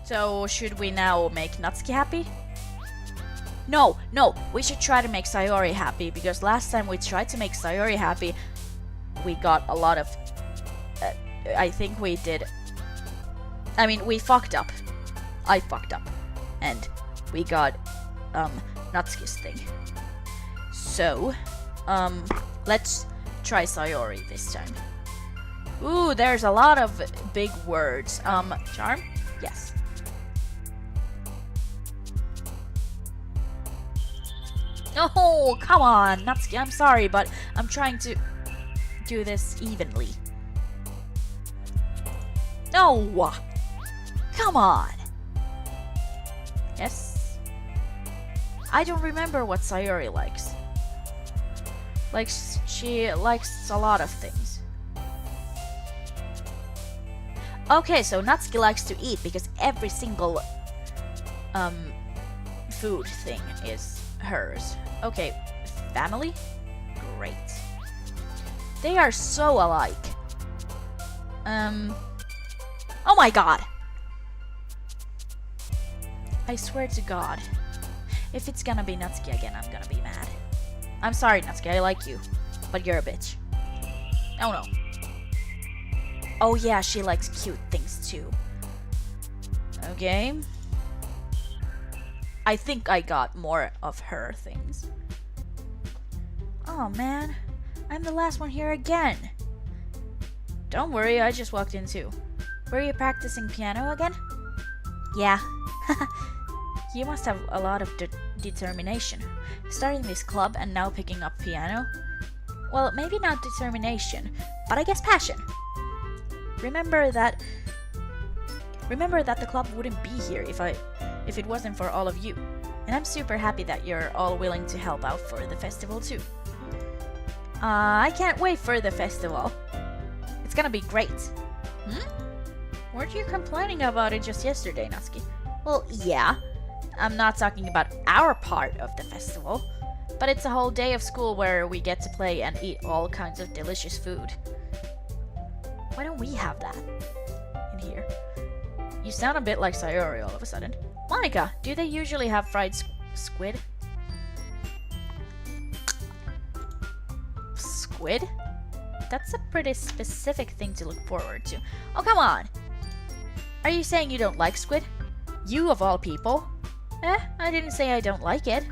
So, should we now make Natsuki happy? No, we should try to make Sayori happy, because last time we tried to make Sayori happy, we got a lot of... I think we did... I mean, we fucked up. I fucked up. And we got, Natsuki's thing. So, let's try Sayori this time. Ooh, there's a lot of big words. Charm? Yes. Oh, come on, Natsuki, I'm sorry, but I'm trying to do this evenly. No! Come on! Yes? I don't remember what Sayori likes. Like, she likes a lot of things. Okay, so Natsuki likes to eat because every single, food thing is hers. Okay, family? Great. They are so alike. Oh my god! I swear to god. If it's gonna be Natsuki again, I'm gonna be mad. I'm sorry, Natsuki, I like you. But you're a bitch. Oh no. Oh yeah, she likes cute things too. Okay. I think I got more of her things. Oh man, I'm the last one here again. Don't worry, I just walked in too. Were you practicing piano again? Yeah. You must have a lot of determination. Starting this club and now picking up piano? Well, maybe not determination, but I guess passion. Remember that the club wouldn't be here if it wasn't for all of you. And I'm super happy that you're all willing to help out for the festival too. I can't wait for the festival. It's gonna be great. Weren't you complaining about it just yesterday, Natsuki? Well, yeah. I'm not talking about our part of the festival, but it's a whole day of school where we get to play and eat all kinds of delicious food. Why don't we have that in here? You sound a bit like Sayori all of a sudden. Monica, do they usually have fried squid? Squid? That's a pretty specific thing to look forward to. Oh, come on! Are you saying you don't like squid? You of all people? I didn't say I don't like it.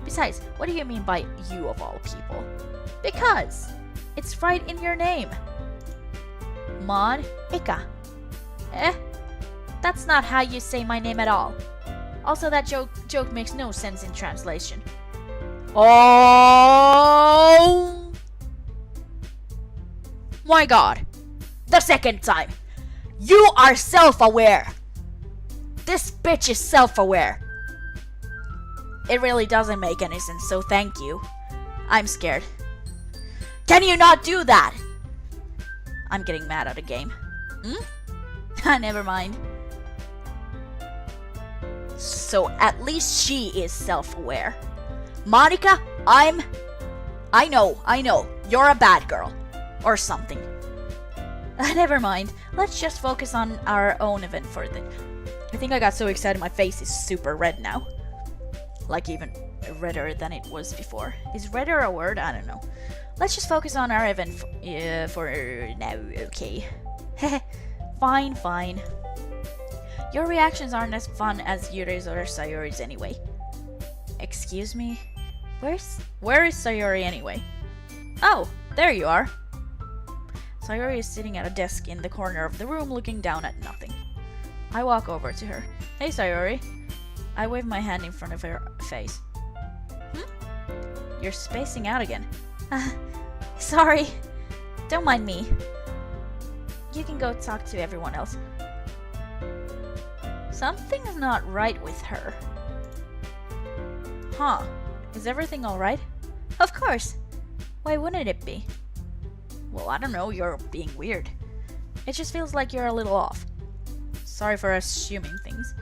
Besides, what do you mean by you of all people? Because it's right in your name. Monica. That's not how you say my name at all. Also, that joke makes no sense in translation. Oh my god. The second time. You are self-aware. This bitch is self-aware. It really doesn't make any sense, so thank you. I'm scared. Can you not do that? I'm getting mad at the game. Never mind. So at least she is self-aware. Monica, I know. You're a bad girl. Or something. Never mind. Let's just focus on our own event for the... I think I got so excited my face is super red now. Like even redder than it was before. Is redder a word? I don't know. Let's just focus on our event for now, okay. Fine. Your reactions aren't as fun as Yuri's or Sayori's anyway. Excuse me? Where is Sayori anyway? Oh, there you are. Sayori is sitting at a desk in the corner of the room looking down at nothing. I walk over to her. Hey, Sayori. I wave my hand in front of her face. You're spacing out again. Sorry. Don't mind me. You can go talk to everyone else. Something's not right with her. Huh. Is everything alright? Of course. Why wouldn't it be? Well, I don't know, you're being weird. It just feels like you're a little off. Sorry for assuming things.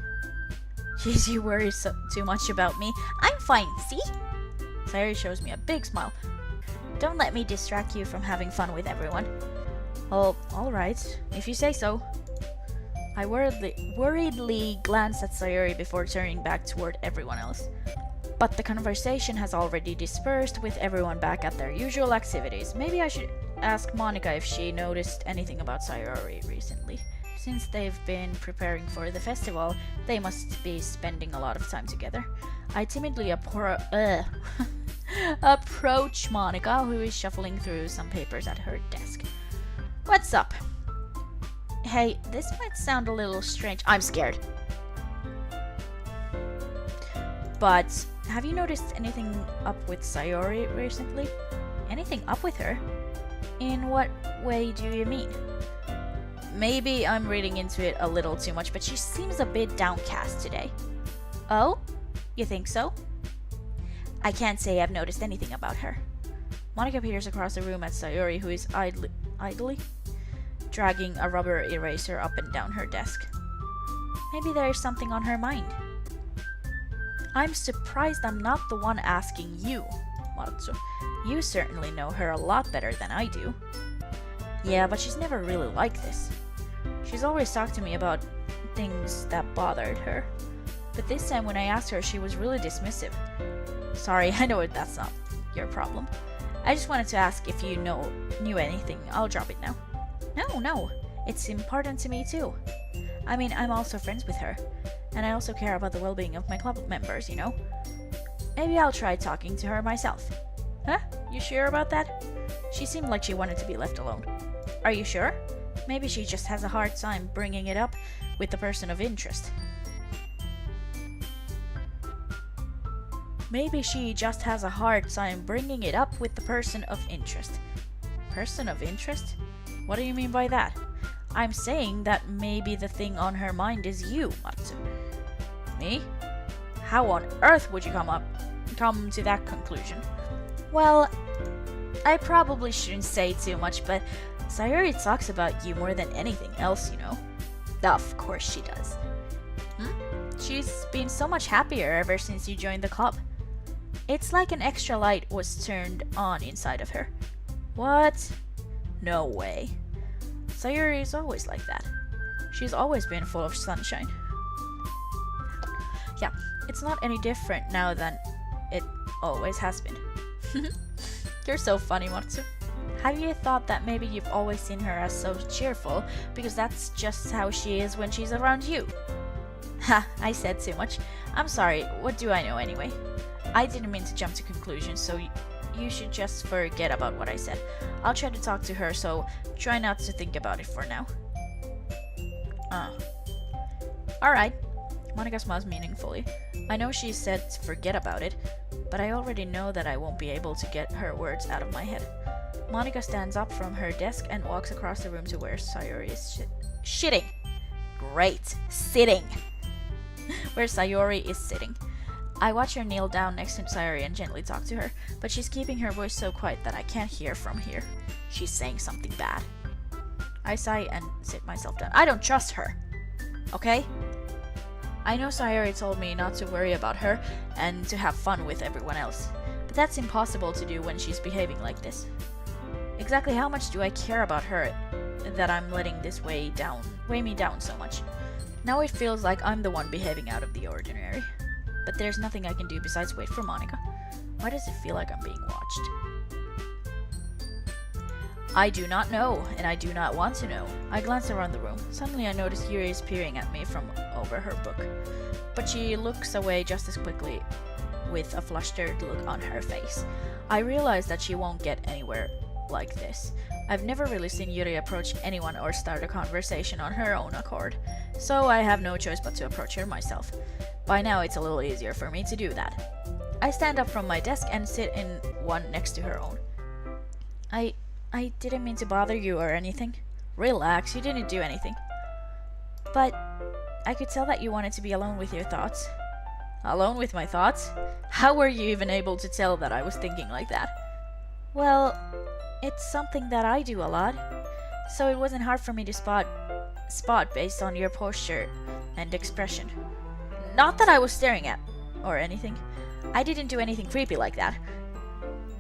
Jeez, you worry too much about me. I'm fine, see? Sayori shows me a big smile. Don't let me distract you from having fun with everyone. Well, alright, if you say so. I worriedly glanced at Sayori before turning back toward everyone else. But the conversation has already dispersed with everyone back at their usual activities. Maybe I should ask Monica if she noticed anything about Sayori recently. Since they've been preparing for the festival, they must be spending a lot of time together. I timidly approach Monica, who is shuffling through some papers at her desk. What's up? Hey, this might sound a little strange. I'm scared. But have you noticed anything up with Sayori recently? Anything up with her? In what way do you mean? Maybe I'm reading into it a little too much, but she seems a bit downcast today. Oh? You think so? I can't say I've noticed anything about her. Monica peers across the room at Sayori, who is idly dragging a rubber eraser up and down her desk. Maybe there is something on her mind. I'm surprised I'm not the one asking you, Matsu. You certainly know her a lot better than I do. Yeah, but she's never really like this. She's always talked to me about things that bothered her. But this time when I asked her, she was really dismissive. Sorry, I know that's not your problem. I just wanted to ask if you knew anything. I'll drop it now. No. It's important to me too. I mean, I'm also friends with her. And I also care about the well-being of my club members, you know? Maybe I'll try talking to her myself. Huh? You sure about that? She seemed like she wanted to be left alone. Are you sure? Maybe she just has a hard time bringing it up with the person of interest. Maybe she just has a hard time bringing it up with the person of interest. Person of interest? What do you mean by that? I'm saying that maybe the thing on her mind is you, Matsu. Me? How on earth would you come to that conclusion? Well, I probably shouldn't say too much, but Sayori talks about you more than anything else, you know. Of course she does. She's been so much happier ever since you joined the club. It's like an extra light was turned on inside of her. What? No way. Sayori is always like that. She's always been full of sunshine. Yeah, it's not any different now than it always has been. You're so funny, Matsu. Have you thought that maybe you've always seen her as so cheerful because that's just how she is when she's around you? Ha, I said too much. I'm sorry, what do I know anyway? I didn't mean to jump to conclusions, so you should just forget about what I said. I'll try to talk to her, so try not to think about it for now. Alright. Monica smiles meaningfully. I know she said to forget about it, but I already know that I won't be able to get her words out of my head. Monica stands up from her desk and walks across the room to where Sayori is shitting. Great. Sitting. Where Sayori is sitting. I watch her kneel down next to Sayori and gently talk to her, but she's keeping her voice so quiet that I can't hear from here. She's saying something bad. I sigh and sit myself down. I don't trust her. Okay? I know Sayori told me not to worry about her and to have fun with everyone else, but that's impossible to do when she's behaving like this. Exactly how much do I care about her that I'm letting this weigh me down so much? Now it feels like I'm the one behaving out of the ordinary. But there's nothing I can do besides wait for Monica. Why does it feel like I'm being watched? I do not know, and I do not want to know. I glance around the room. Suddenly I notice Yuri is peering at me from over her book. But she looks away just as quickly with a flustered look on her face. I realize that she won't get anywhere like this. I've never really seen Yuri approach anyone or start a conversation on her own accord, so I have no choice but to approach her myself. By now it's a little easier for me to do that. I stand up from my desk and sit in one next to her own. I didn't mean to bother you or anything. Relax, you didn't do anything. But I could tell that you wanted to be alone with your thoughts. Alone with my thoughts? How were you even able to tell that I was thinking like that? Well, it's something that I do a lot, so it wasn't hard for me to spot based on your posture and expression. Not that I was staring at, or anything. I didn't do anything creepy like that.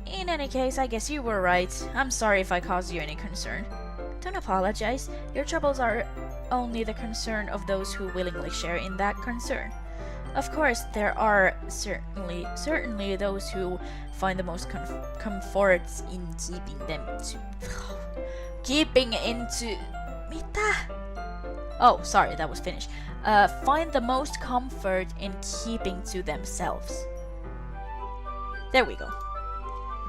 In any case, I guess you were right. I'm sorry if I caused you any concern. Don't apologize. Your troubles are only the concern of those who willingly share in that concern. Of course, there are certainly those who find the most comforts in keeping into Mitä? Oh, sorry, that was Finnish. Find the most comfort in keeping to themselves. There we go.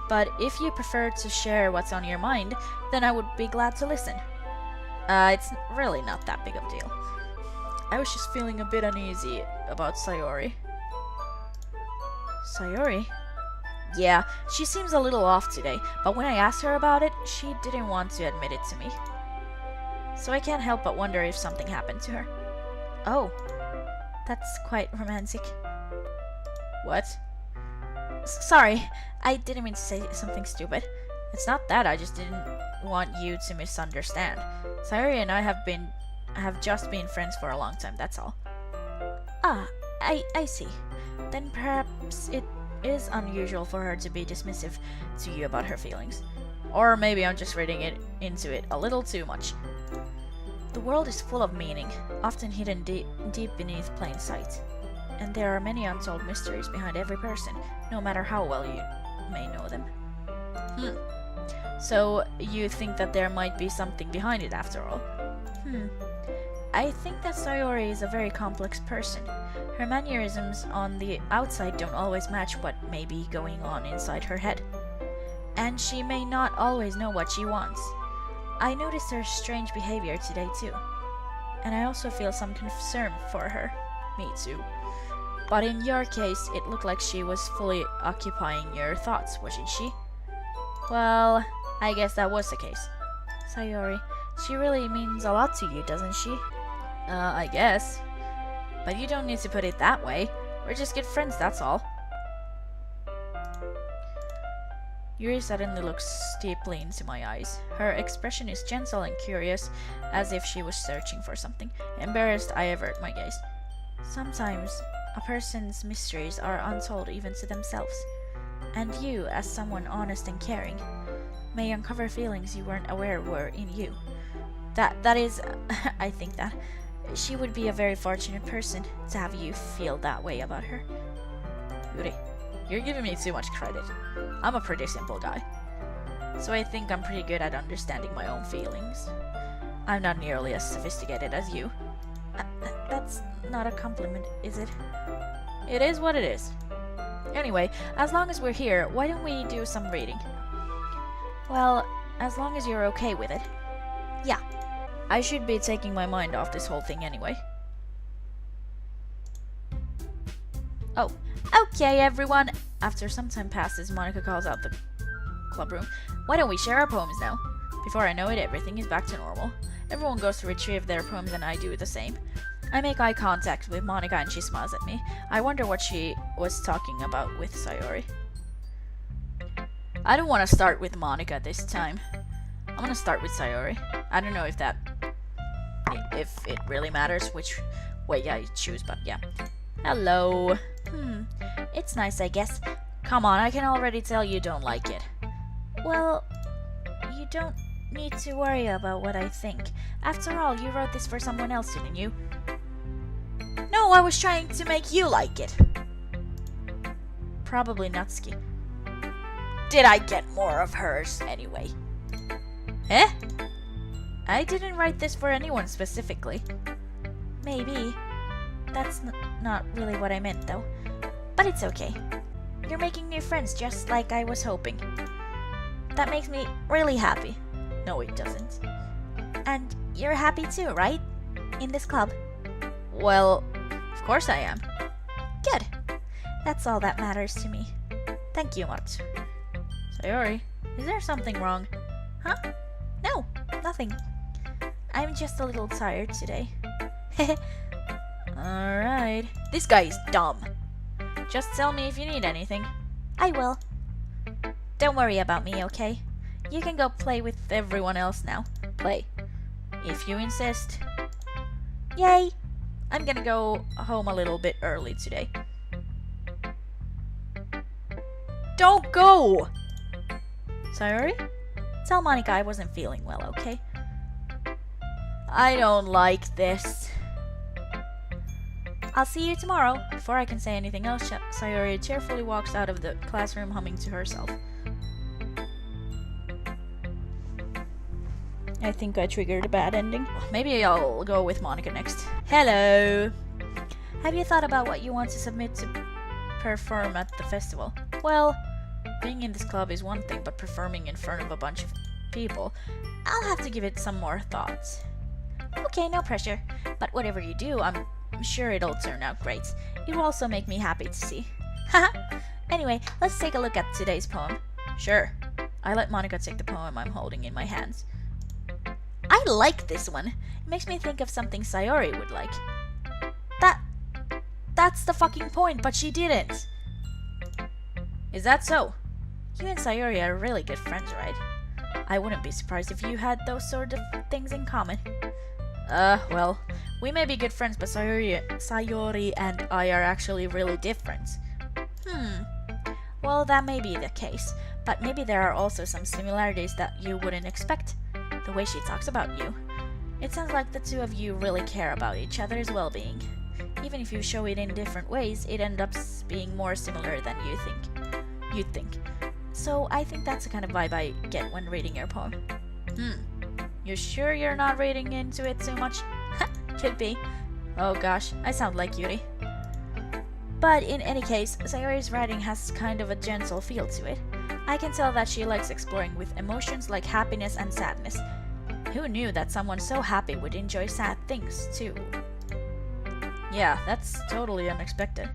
But if you prefer to share what's on your mind, then I would be glad to listen. It's really not that big of a deal. I was just feeling a bit uneasy about Sayori. Sayori? Yeah, she seems a little off today, but when I asked her about it, she didn't want to admit it to me. So I can't help but wonder if something happened to her. Oh, that's quite romantic. What? Sorry, I didn't mean to say something stupid. It's not that, I just didn't want you to misunderstand. Sayori and I have just been friends for a long time, that's all. Ah, I see. Then perhaps it is unusual for her to be dismissive to you about her feelings. Or maybe I'm just reading into it a little too much. The world is full of meaning, often hidden deep beneath plain sight. And there are many untold mysteries behind every person, no matter how well you may know them. So, you think that there might be something behind it after all? I think that Sayori is a very complex person. Her mannerisms on the outside don't always match what may be going on inside her head. And she may not always know what she wants. I noticed her strange behavior today too. And I also feel some concern for her. Me too. But in your case, it looked like she was fully occupying your thoughts, wasn't she? Well, I guess that was the case. Sayori, she really means a lot to you, doesn't she? I guess. But you don't need to put it that way. We're just good friends, that's all. Yuri suddenly looks deeply into my eyes. Her expression is gentle and curious, as if she was searching for something. Embarrassed, I avert my gaze. Sometimes, a person's mysteries are untold even to themselves. And you, as someone honest and caring, may uncover feelings you weren't aware were in you. That is, I think that she would be a very fortunate person to have you feel that way about her. Yuri, you're giving me too much credit. I'm a pretty simple guy. So I think I'm pretty good at understanding my own feelings. I'm not nearly as sophisticated as you. That's not a compliment, is it? It is what it is. Anyway, as long as we're here, why don't we do some reading? Well, as long as you're okay with it. Yeah. I should be taking my mind off this whole thing anyway. Oh, okay everyone. After some time passes, Monika calls out the club room. Why don't we share our poems now? Before I know it, everything is back to normal. Everyone goes to retrieve their poems and I do the same. I make eye contact with Monika and she smiles at me. I wonder what she was talking about with Sayori. I don't want to start with Monika this time. I'm gonna start with Sayori. I don't know if it really matters which way I choose, but yeah. Hello. It's nice, I guess. Come on, I can already tell you don't like it. Well, you don't need to worry about what I think. After all, you wrote this for someone else, didn't you? No, I was trying to make you like it. Probably Natsuki. Did I get more of hers anyway? Eh? I didn't write this for anyone specifically. Maybe. That's not really what I meant though. But it's okay. You're making new friends just like I was hoping. That makes me really happy. No, it doesn't. And you're happy too, right? In this club? Well, of course I am. Good. That's all that matters to me. Thank you, Matsu. Sayori, is there something wrong? Huh? No, nothing. I'm just a little tired today. Alright. This guy is dumb. Just tell me if you need anything. I will. Don't worry about me, okay? You can go play with everyone else now. Play. If you insist. Yay! I'm gonna go home a little bit early today. Don't go! Sayori? Tell Monika I wasn't feeling well, okay? I don't like this. I'll see you tomorrow. Before I can say anything else, Sayori cheerfully walks out of the classroom humming to herself. I think I triggered a bad ending. Maybe I'll go with Monika next. Hello! Have you thought about what you want to submit to perform at the festival? Well, being in this club is one thing, but performing in front of a bunch of people, I'll have to give it some more thoughts. Okay, no pressure. But whatever you do, I'm sure it'll turn out great. It will also make me happy to see. Haha! Anyway, let's take a look at today's poem. Sure. I let Monika take the poem I'm holding in my hands. I like this one. It makes me think of something Sayori would like. That's the fucking point, but she didn't. Is that so? You and Sayori are really good friends, right? I wouldn't be surprised if you had those sort of things in common. Well, we may be good friends, but Sayori and I are actually really different. Well, that may be the case, but maybe there are also some similarities that you wouldn't expect. The way she talks about you. It sounds like the two of you really care about each other's well-being. Even if you show it in different ways, it ends up being more similar than you'd think. So I think that's the kind of vibe I get when reading your poem. You sure you're not reading into it too much? Could be. Oh gosh, I sound like Yuri. But in any case, Sayori's writing has kind of a gentle feel to it. I can tell that she likes exploring with emotions like happiness and sadness. Who knew that someone so happy would enjoy sad things too? Yeah, that's totally unexpected.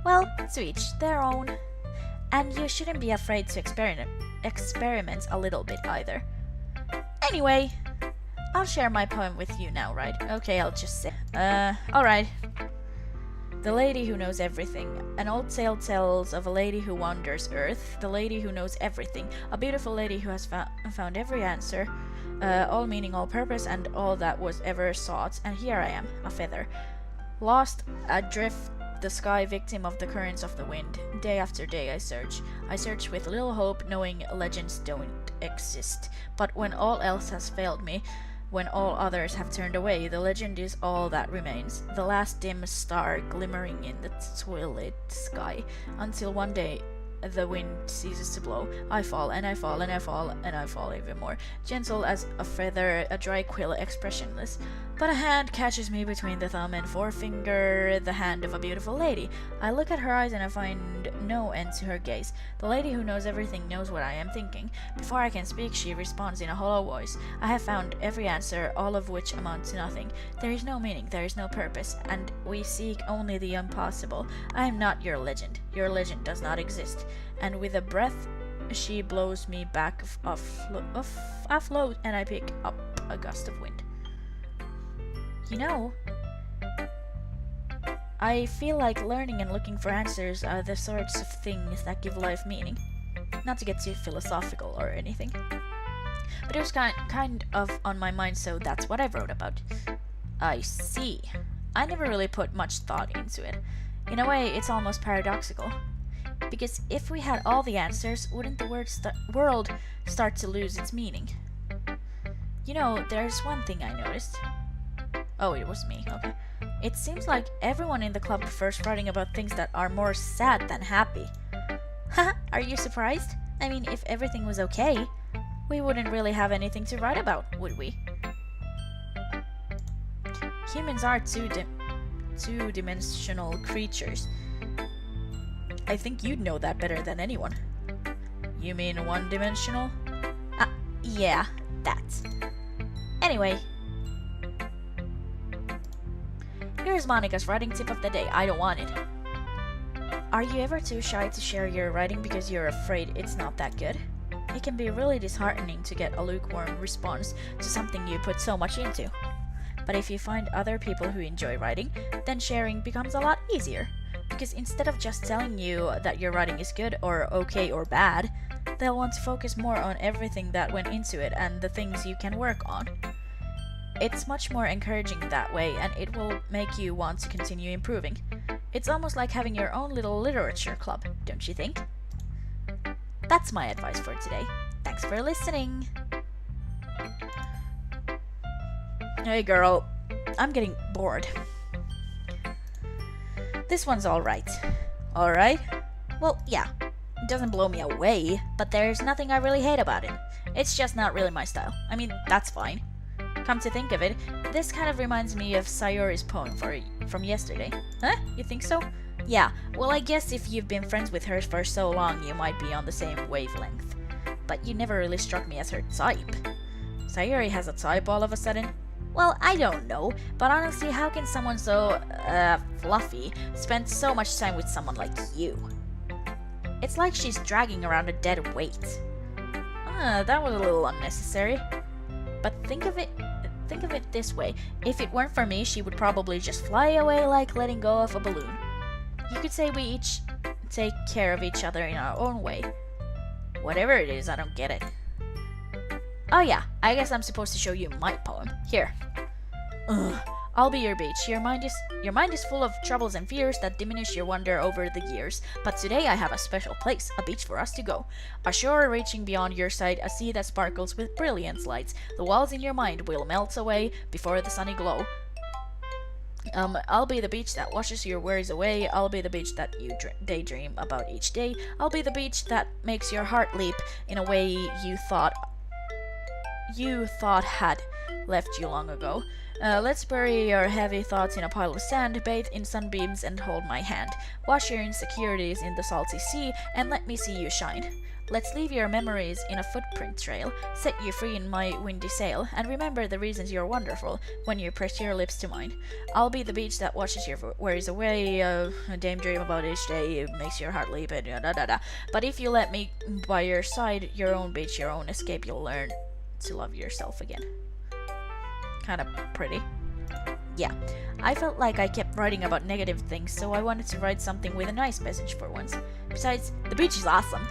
Well, to each their own. And you shouldn't be afraid to experiment a little bit either. Anyway, I'll share my poem with you now, right? Okay, I'll just say. Alright. The lady who knows everything. An old tale tells of a lady who wanders earth, the lady who knows everything, a beautiful lady who has found every answer, all meaning, all purpose, and all that was ever sought, and here I am, a feather. Lost adrift the sky, victim of the currents of the wind. Day after day I search with little hope, knowing legends don't exist. But when all else has failed me, when all others have turned away, the legend is all that remains, the last dim star glimmering in the twilight sky, until one day the wind ceases to blow. I fall, and I fall, and I fall, and I fall even more, gentle as a feather, a dry quill, expressionless. But a hand catches me between the thumb and forefinger, the hand of a beautiful lady. I look at her eyes and I find no end to her gaze. The lady who knows everything knows what I am thinking. Before I can speak, she responds in a hollow voice. I have found every answer, all of which amount to nothing. There is no meaning, there is no purpose, and we seek only the impossible. I am not your legend. Your legend does not exist. And with a breath, she blows me back afloat, and I pick up a gust of wind. You know, I feel like learning and looking for answers are the sorts of things that give life meaning. Not to get too philosophical or anything. But it was kind of on my mind, so that's what I wrote about. I see. I never really put much thought into it. In a way, it's almost paradoxical. Because if we had all the answers, wouldn't the world start to lose its meaning? You know, there's one thing I noticed. Oh, it was me, okay. It seems like everyone in the club prefers writing about things that are more sad than happy. Haha, are you surprised? I mean, if everything was okay, we wouldn't really have anything to write about, would we? Humans are two-dimensional creatures. I think you'd know that better than anyone. You mean one-dimensional? Yeah, that. Anyway, here's Monika's writing tip of the day. I don't want it. Are you ever too shy to share your writing because you're afraid it's not that good? It can be really disheartening to get a lukewarm response to something you put so much into. But if you find other people who enjoy writing, then sharing becomes a lot easier. Because instead of just telling you that your writing is good or okay or bad, they'll want to focus more on everything that went into it and the things you can work on. It's much more encouraging that way, and it will make you want to continue improving. It's almost like having your own little literature club, don't you think? That's my advice for today. Thanks for listening! Hey girl, I'm getting bored. This one's alright. Alright? Well, yeah. It doesn't blow me away, but there's nothing I really hate about it. It's just not really my style. I mean, that's fine. Come to think of it, this kind of reminds me of Sayori's poem from yesterday. Huh? You think so? Yeah, well I guess if you've been friends with her for so long, you might be on the same wavelength. But you never really struck me as her type. Sayori has a type all of a sudden? Well, I don't know, but honestly, how can someone so, fluffy spend so much time with someone like you? It's like she's dragging around a dead weight. That was a little unnecessary. But think of it this way. If it weren't for me, she would probably just fly away like letting go of a balloon. You could say we each take care of each other in our own way. Whatever it is, I don't get it. Oh yeah, I guess I'm supposed to show you my poem. Here. Ugh. I'll be your beach. Your mind is full of troubles and fears that diminish your wonder over the years. But today I have a special place, a beach for us to go. A shore reaching beyond your sight, a sea that sparkles with brilliant lights. The walls in your mind will melt away before the sunny glow. I'll be the beach that washes your worries away. I'll be the beach that you daydream about each day. I'll be the beach that makes your heart leap in a way you thought had left you long ago. Let's bury your heavy thoughts in a pile of sand, bathe in sunbeams and hold my hand. Wash your insecurities in the salty sea and let me see you shine. Let's leave your memories in a footprint trail, set you free in my windy sail, and remember the reasons you're wonderful when you press your lips to mine. I'll be the beach that washes your worries away, a daydream about each day, makes your heart leap, and da-da-da. But if you let me by your side, your own beach, your own escape, you'll learn to love yourself again. Kinda pretty. Yeah, I felt like I kept writing about negative things, so I wanted to write something with a nice message for once. Besides, the beach is awesome.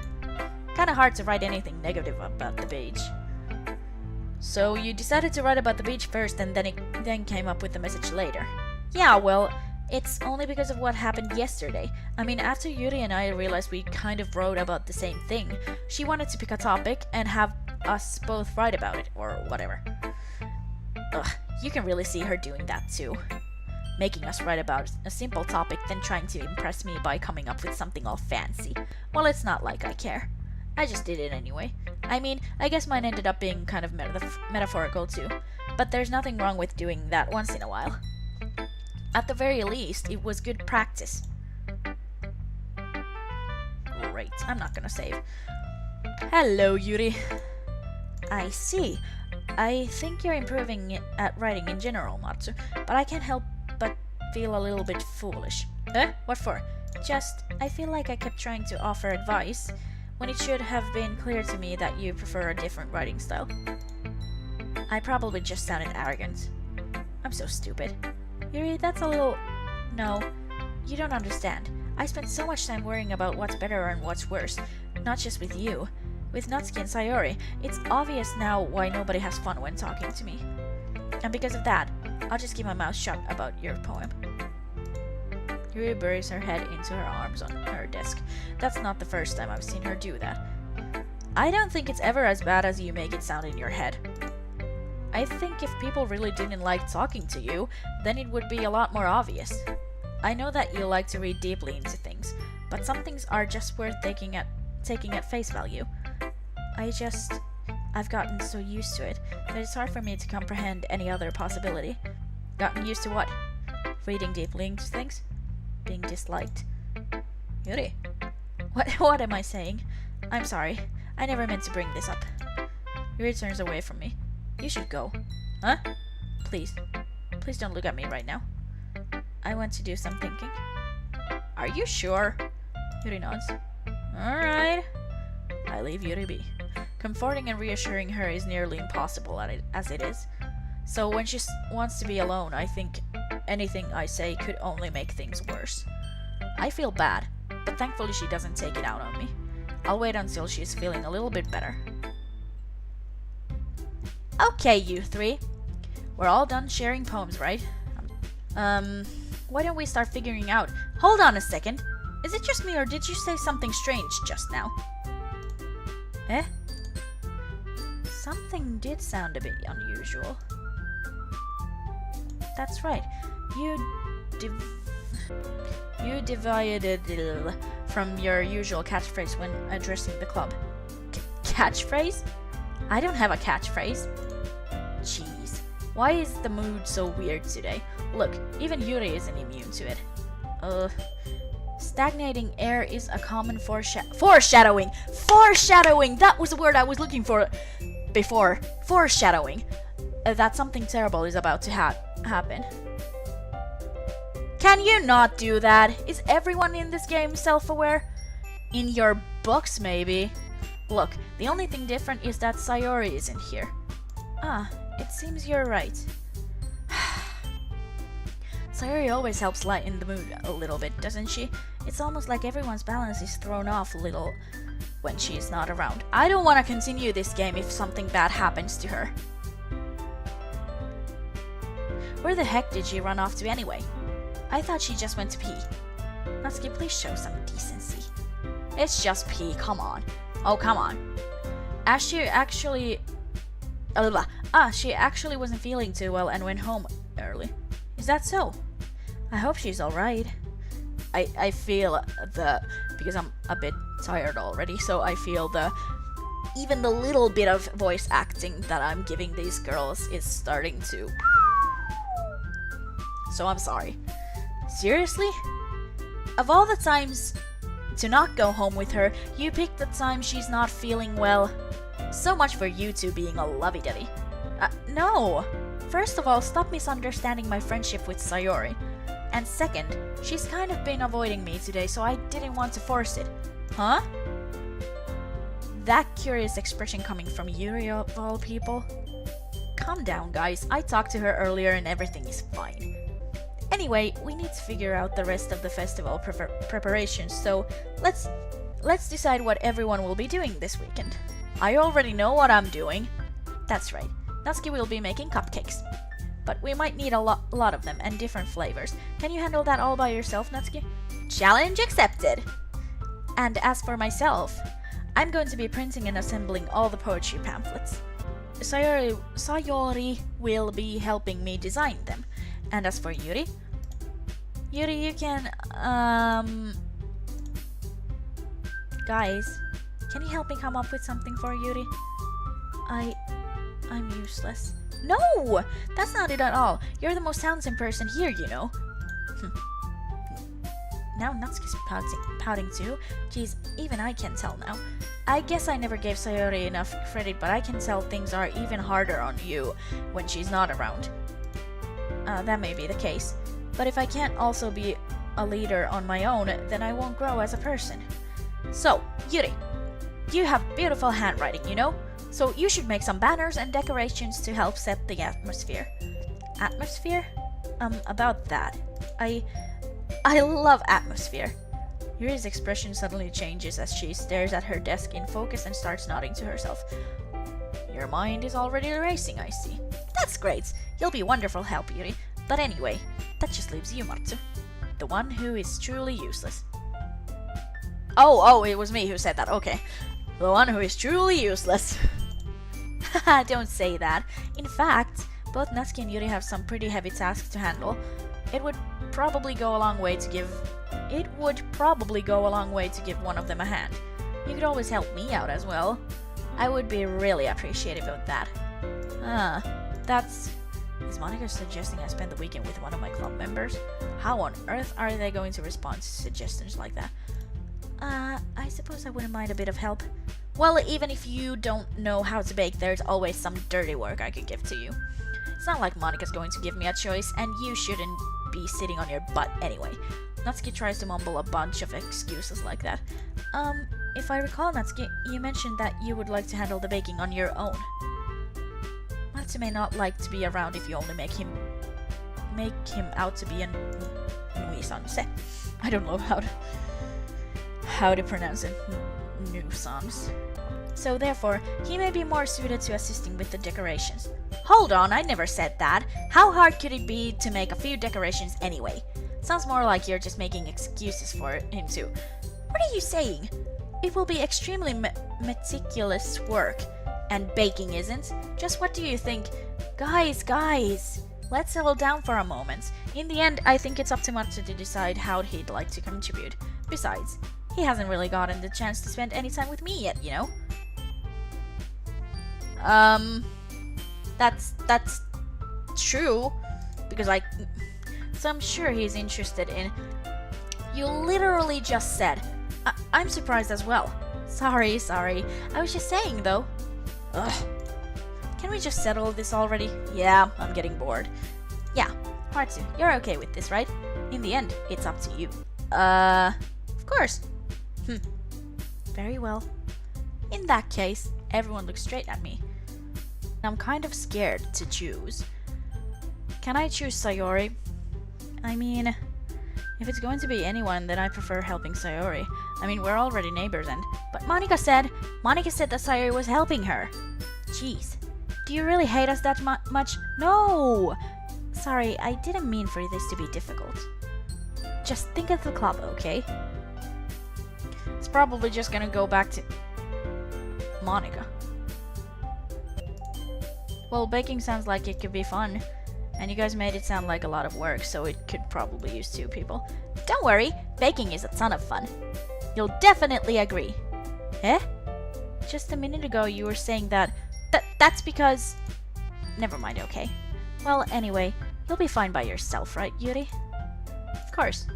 Kinda hard to write anything negative about the beach. So you decided to write about the beach first and then came up with the message later. Yeah, well, it's only because of what happened yesterday. I mean, after Yuri and I realized we kind of wrote about the same thing, she wanted to pick a topic and have us both write about it, or whatever. Ugh, you can really see her doing that too. Making us write about a simple topic, then trying to impress me by coming up with something all fancy. Well, it's not like I care. I just did it anyway. I mean, I guess mine ended up being kind of metaphorical too. But there's nothing wrong with doing that once in a while. At the very least, it was good practice. Great, I'm not gonna save. Hello, Yuri. I see. I think you're improving at writing in general, Matsu, but I can't help but feel a little bit foolish. What for? Just, I feel like I kept trying to offer advice, when it should have been clear to me that you prefer a different writing style. I probably just sounded arrogant. I'm so stupid. Yuri, that's a little... No, you don't understand. I spent so much time worrying about what's better and what's worse, not just with you. With Natsuki and Sayori, it's obvious now why nobody has fun when talking to me. And because of that, I'll just keep my mouth shut about your poem. Yuri buries her head into her arms on her desk. That's not the first time I've seen her do that. I don't think it's ever as bad as you make it sound in your head. I think if people really didn't like talking to you, then it would be a lot more obvious. I know that you like to read deeply into things, but some things are just worth taking at face value. I've gotten so used to it that it's hard for me to comprehend any other possibility. Gotten used to what? Reading deeply into things? Being disliked? Yuri? What am I saying? I'm sorry. I never meant to bring this up. Yuri turns away from me. You should go. Huh? Please. Please don't look at me right now. I want to do some thinking. Are you sure? Yuri nods. Alright. I leave Yuri be. Comforting and reassuring her is nearly impossible as it is. So when she wants to be alone, I think anything I say could only make things worse. I feel bad, but thankfully she doesn't take it out on me. I'll wait until she's feeling a little bit better. Okay, you three. We're all done sharing poems, right? Why don't we start figuring out... Hold on a second. Is it just me or did you say something strange just now? Eh? Something did sound a bit unusual. That's right. You divided from your usual catchphrase when addressing the club. Catchphrase? I don't have a catchphrase. Jeez. Why is the mood so weird today? Look, even Yuri isn't immune to it. Stagnating air is a common foreshadowing! Foreshadowing! That was the word I was looking for before. Foreshadowing. That something terrible is about to happen. Can you not do that? Is everyone in this game self-aware? In your books, maybe? Look, the only thing different is that Sayori isn't here. It seems you're right. Sayori always helps lighten the mood a little bit, doesn't she? It's almost like everyone's balance is thrown off a little when she's not around. I don't want to continue this game if something bad happens to her. Where the heck did she run off to anyway? I thought she just went to pee. Natsuki, please show some decency. It's just pee, come on. Oh, come on. She actually wasn't feeling too well and went home early. Is that so? I hope she's alright. I feel because I'm a bit tired already, so I feel even the little bit of voice acting that I'm giving these girls is starting to... So I'm sorry. Seriously? Of all the times to not go home with her, you picked the time she's not feeling well. So much for you two being a lovey-dovey. No! First of all, stop misunderstanding my friendship with Sayori. And second, she's kind of been avoiding me today, so I didn't want to force it. Huh? That curious expression coming from Yuri of all people? Calm down, guys. I talked to her earlier and everything is fine. Anyway, we need to figure out the rest of the festival preparations, so let's decide what everyone will be doing this weekend. I already know what I'm doing. That's right. Natsuki will be making cupcakes. But we might need a lot of them and different flavors. Can you handle that all by yourself, Natsuki? Challenge accepted! And as for myself, I'm going to be printing and assembling all the poetry pamphlets. Sayori will be helping me design them. And as for Yuri, you can, guys, can you help me come up with something for Yuri? I'm useless. No! That's not it at all. You're the most talented person here, you know. Now Natsuki's pouting too. Geez, even I can tell now. I guess I never gave Sayori enough credit, but I can tell things are even harder on you when she's not around. That may be the case. But if I can't also be a leader on my own, then I won't grow as a person. So, Yuri, you have beautiful handwriting, you know? So you should make some banners and decorations to help set the atmosphere. Atmosphere? About that. I love atmosphere. Yuri's expression suddenly changes as she stares at her desk in focus and starts nodding to herself. Your mind is already racing, I see. That's great. You'll be wonderful help, Yuri. But anyway, that just leaves you, Matsu. The one who is truly useless. Oh, it was me who said that. Okay. The one who is truly useless. Haha, don't say that. In fact, both Natsuki and Yuri have some pretty heavy tasks to handle. It would probably go a long way to give one of them a hand. You could always help me out as well. I would be really appreciative of that. Is Monica suggesting I spend the weekend with one of my club members? How on earth are they going to respond to suggestions like that? I suppose I wouldn't mind a bit of help. Well, even if you don't know how to bake, there's always some dirty work I could give to you. It's not like Monica's going to give me a choice, and you shouldn't be sitting on your butt anyway. Natsuki tries to mumble a bunch of excuses like that. If I recall, Natsuki, you mentioned that you would like to handle the baking on your own. Matsu may not like to be around if you only make him out to be a nuisance. I don't know how to pronounce it. Nuisance. So therefore, he may be more suited to assisting with the decorations. Hold on, I never said that. How hard could it be to make a few decorations anyway? Sounds more like you're just making excuses for him too. What are you saying? It will be extremely meticulous work. And baking isn't? Just what do you think? Guys! let's settle down for a moment. In the end, I think it's up to Matsu to decide how he'd like to contribute. Besides, he hasn't really gotten the chance to spend any time with me yet, you know? That's true, because so I'm sure he's interested in... You literally just said. I'm surprised as well. Sorry. I was just saying, though. Ugh. Can we just settle this already? Yeah, I'm getting bored. Yeah, Matsu, you're okay with this, right? In the end, it's up to you. Of course. Very well. In that case, everyone looks straight at me. I'm kind of scared to choose. Can I choose Sayori? I mean, if it's going to be anyone, then I prefer helping Sayori. I mean, we're already neighbors but Monika said that Sayori was helping her. Jeez. Do you really hate us that much? No! Sorry, I didn't mean for this to be difficult. Just think of the club, okay? It's probably just gonna go back to Monika. Well, baking sounds like it could be fun. And you guys made it sound like a lot of work, so it could probably use 2 people. Don't worry, baking is a ton of fun. You'll definitely agree. Eh? Just a minute ago you were saying that... That's because... Never mind, okay. Well, anyway, you'll be fine by yourself, right, Yuri? Of course.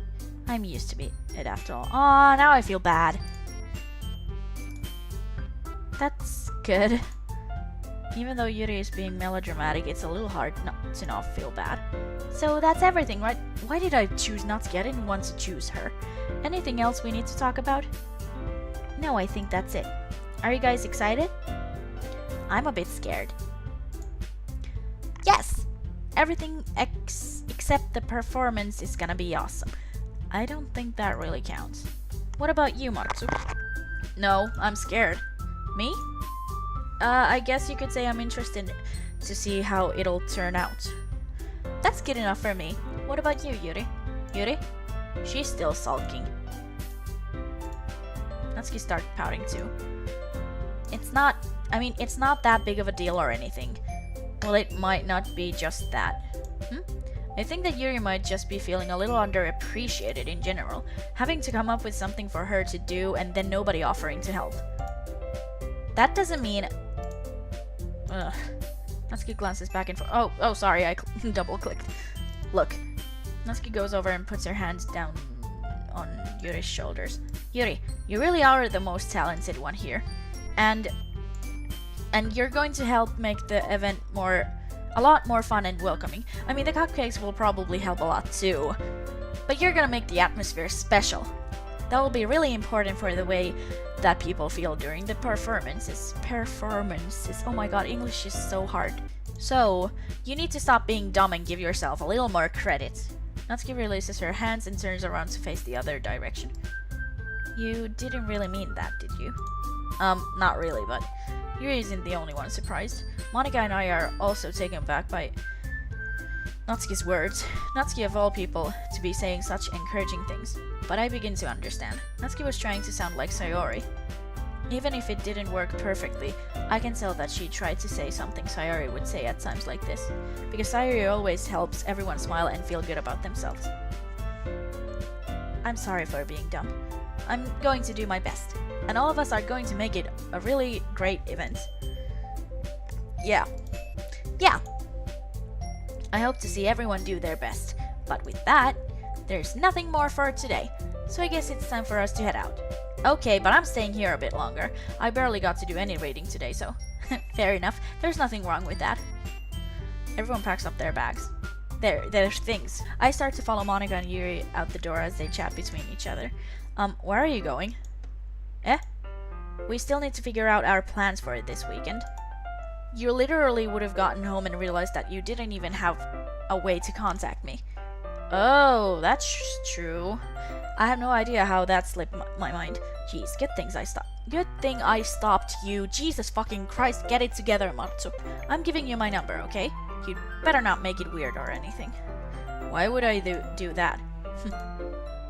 I'm used to it after all. Aw, now I feel bad. That's good. Even though Yuri is being melodramatic, it's a little hard to not feel bad. So that's everything, right? Why did I choose Natsuki? I didn't want to choose her. Anything else we need to talk about? No, I think that's it. Are you guys excited? I'm a bit scared. Yes! Everything except the performance is gonna be awesome. I don't think that really counts. What about you, Matsu? No, I'm scared. Me? I guess you could say I'm interested to see how it'll turn out. That's good enough for me. What about you, Yuri? Yuri? She's still sulking. Natsuki started pouting too. It's not that big of a deal or anything. Well, it might not be just that. I think that Yuri might just be feeling a little underappreciated in general, having to come up with something for her to do and then nobody offering to help. That doesn't mean... Natsuki glances back and forth. Oh, sorry, I double-clicked. Look. Natsuki goes over and puts her hands down on Yuri's shoulders. Yuri, you really are the most talented one here. And you're going to help make the event a lot more fun and welcoming. I mean, the cupcakes will probably help a lot too. But you're gonna make the atmosphere special. That will be really important for the way that people feel during the performances. Oh my god, English is so hard. So, you need to stop being dumb and give yourself a little more credit. Natsuki releases her hands and turns around to face the other direction. You didn't really mean that, did you? Not really, but Yuri isn't the only one surprised. Monika and I are also taken back by Natsuki's words. Natsuki of all people to be saying such encouraging things. But I begin to understand. Natsuki was trying to sound like Sayori. Even if it didn't work perfectly, I can tell that she tried to say something Sayori would say at times like this. Because Sayori always helps everyone smile and feel good about themselves. I'm sorry for being dumb. I'm going to do my best. And all of us are going to make it a really great event. Yeah. I hope to see everyone do their best. But with that, there's nothing more for today. So I guess it's time for us to head out. Okay, but I'm staying here a bit longer. I barely got to do any reading today, so... Fair enough. There's nothing wrong with that. Everyone packs up their bags. Their things. I start to follow Monika and Yuri out the door as they chat between each other. Where are you going? Eh? We still need to figure out our plans for it this weekend. You literally would have gotten home and realized that you didn't even have a way to contact me. Oh, that's true. I have no idea how that slipped my mind. Jeez, good thing I stopped you. Jesus fucking Christ, get it together, Matsu. I'm giving you my number, okay? You'd better not make it weird or anything. Why would I do that?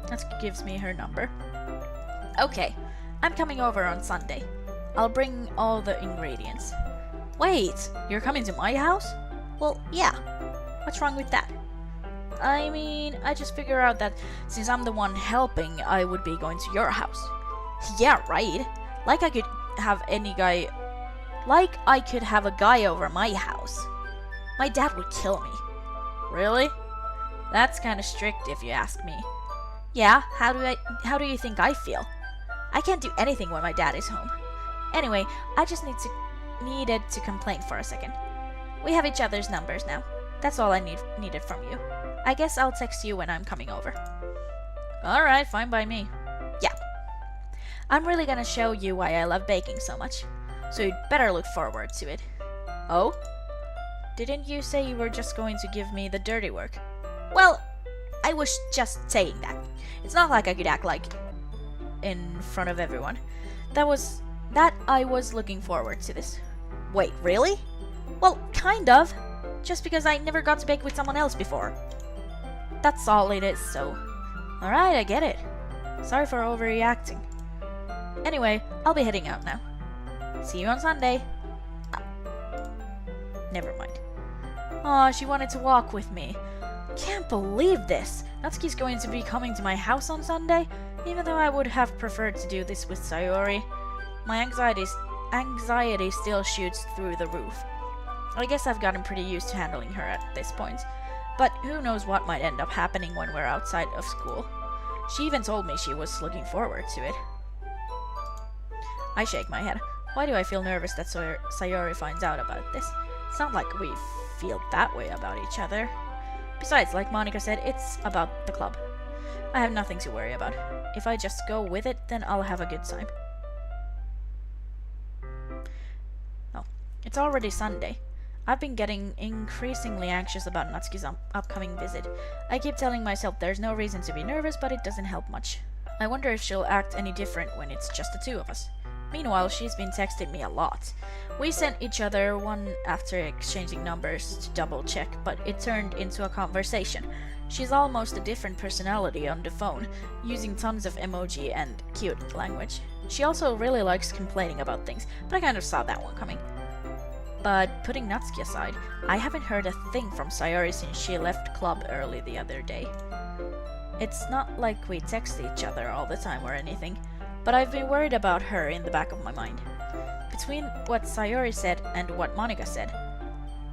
That gives me her number. Okay, I'm coming over on Sunday. I'll bring all the ingredients. Wait, you're coming to my house? Well, yeah. What's wrong with that? I mean, I just figure out that since I'm the one helping, I would be going to your house. Yeah, right. Like I could have a guy over my house. My dad would kill me. Really? That's kind of strict if you ask me. Yeah, how do you think I feel? I can't do anything when my dad is home. Anyway, I just needed to complain for a second. We have each other's numbers now. That's all I needed from you. I guess I'll text you when I'm coming over. Alright, fine by me. Yeah. I'm really gonna show you why I love baking so much. So you'd better look forward to it. Oh? Didn't you say you were just going to give me the dirty work? Well, I was just saying that. It's not like I could act like in front of everyone. That I was looking forward to this. Wait, really? Well, kind of. Just because I never got to bake with someone else before. That's all it is, so... Alright, I get it. Sorry for overreacting. Anyway, I'll be heading out now. See you on Sunday. Never mind. Aw, she wanted to walk with me. Can't believe this! Natsuki's going to be coming to my house on Sunday, even though I would have preferred to do this with Sayori. My anxiety still shoots through the roof. I guess I've gotten pretty used to handling her at this point, but who knows what might end up happening when we're outside of school. She even told me she was looking forward to it. I shake my head. Why do I feel nervous that Sayori finds out about this? It's not like we feel that way about each other. Besides, like Monica said, it's about the club. I have nothing to worry about. If I just go with it, then I'll have a good time. Oh, it's already Sunday. I've been getting increasingly anxious about Natsuki's upcoming visit. I keep telling myself there's no reason to be nervous, but it doesn't help much. I wonder if she'll act any different when it's just the two of us. Meanwhile, she's been texting me a lot. We sent each other one after exchanging numbers to double check, but it turned into a conversation. She's almost a different personality on the phone, using tons of emoji and cute language. She also really likes complaining about things, but I kind of saw that one coming. But putting Natsuki aside, I haven't heard a thing from Sayori since she left club early the other day. It's not like we text each other all the time or anything, but I've been worried about her in the back of my mind. Between what Sayori said and what Monica said,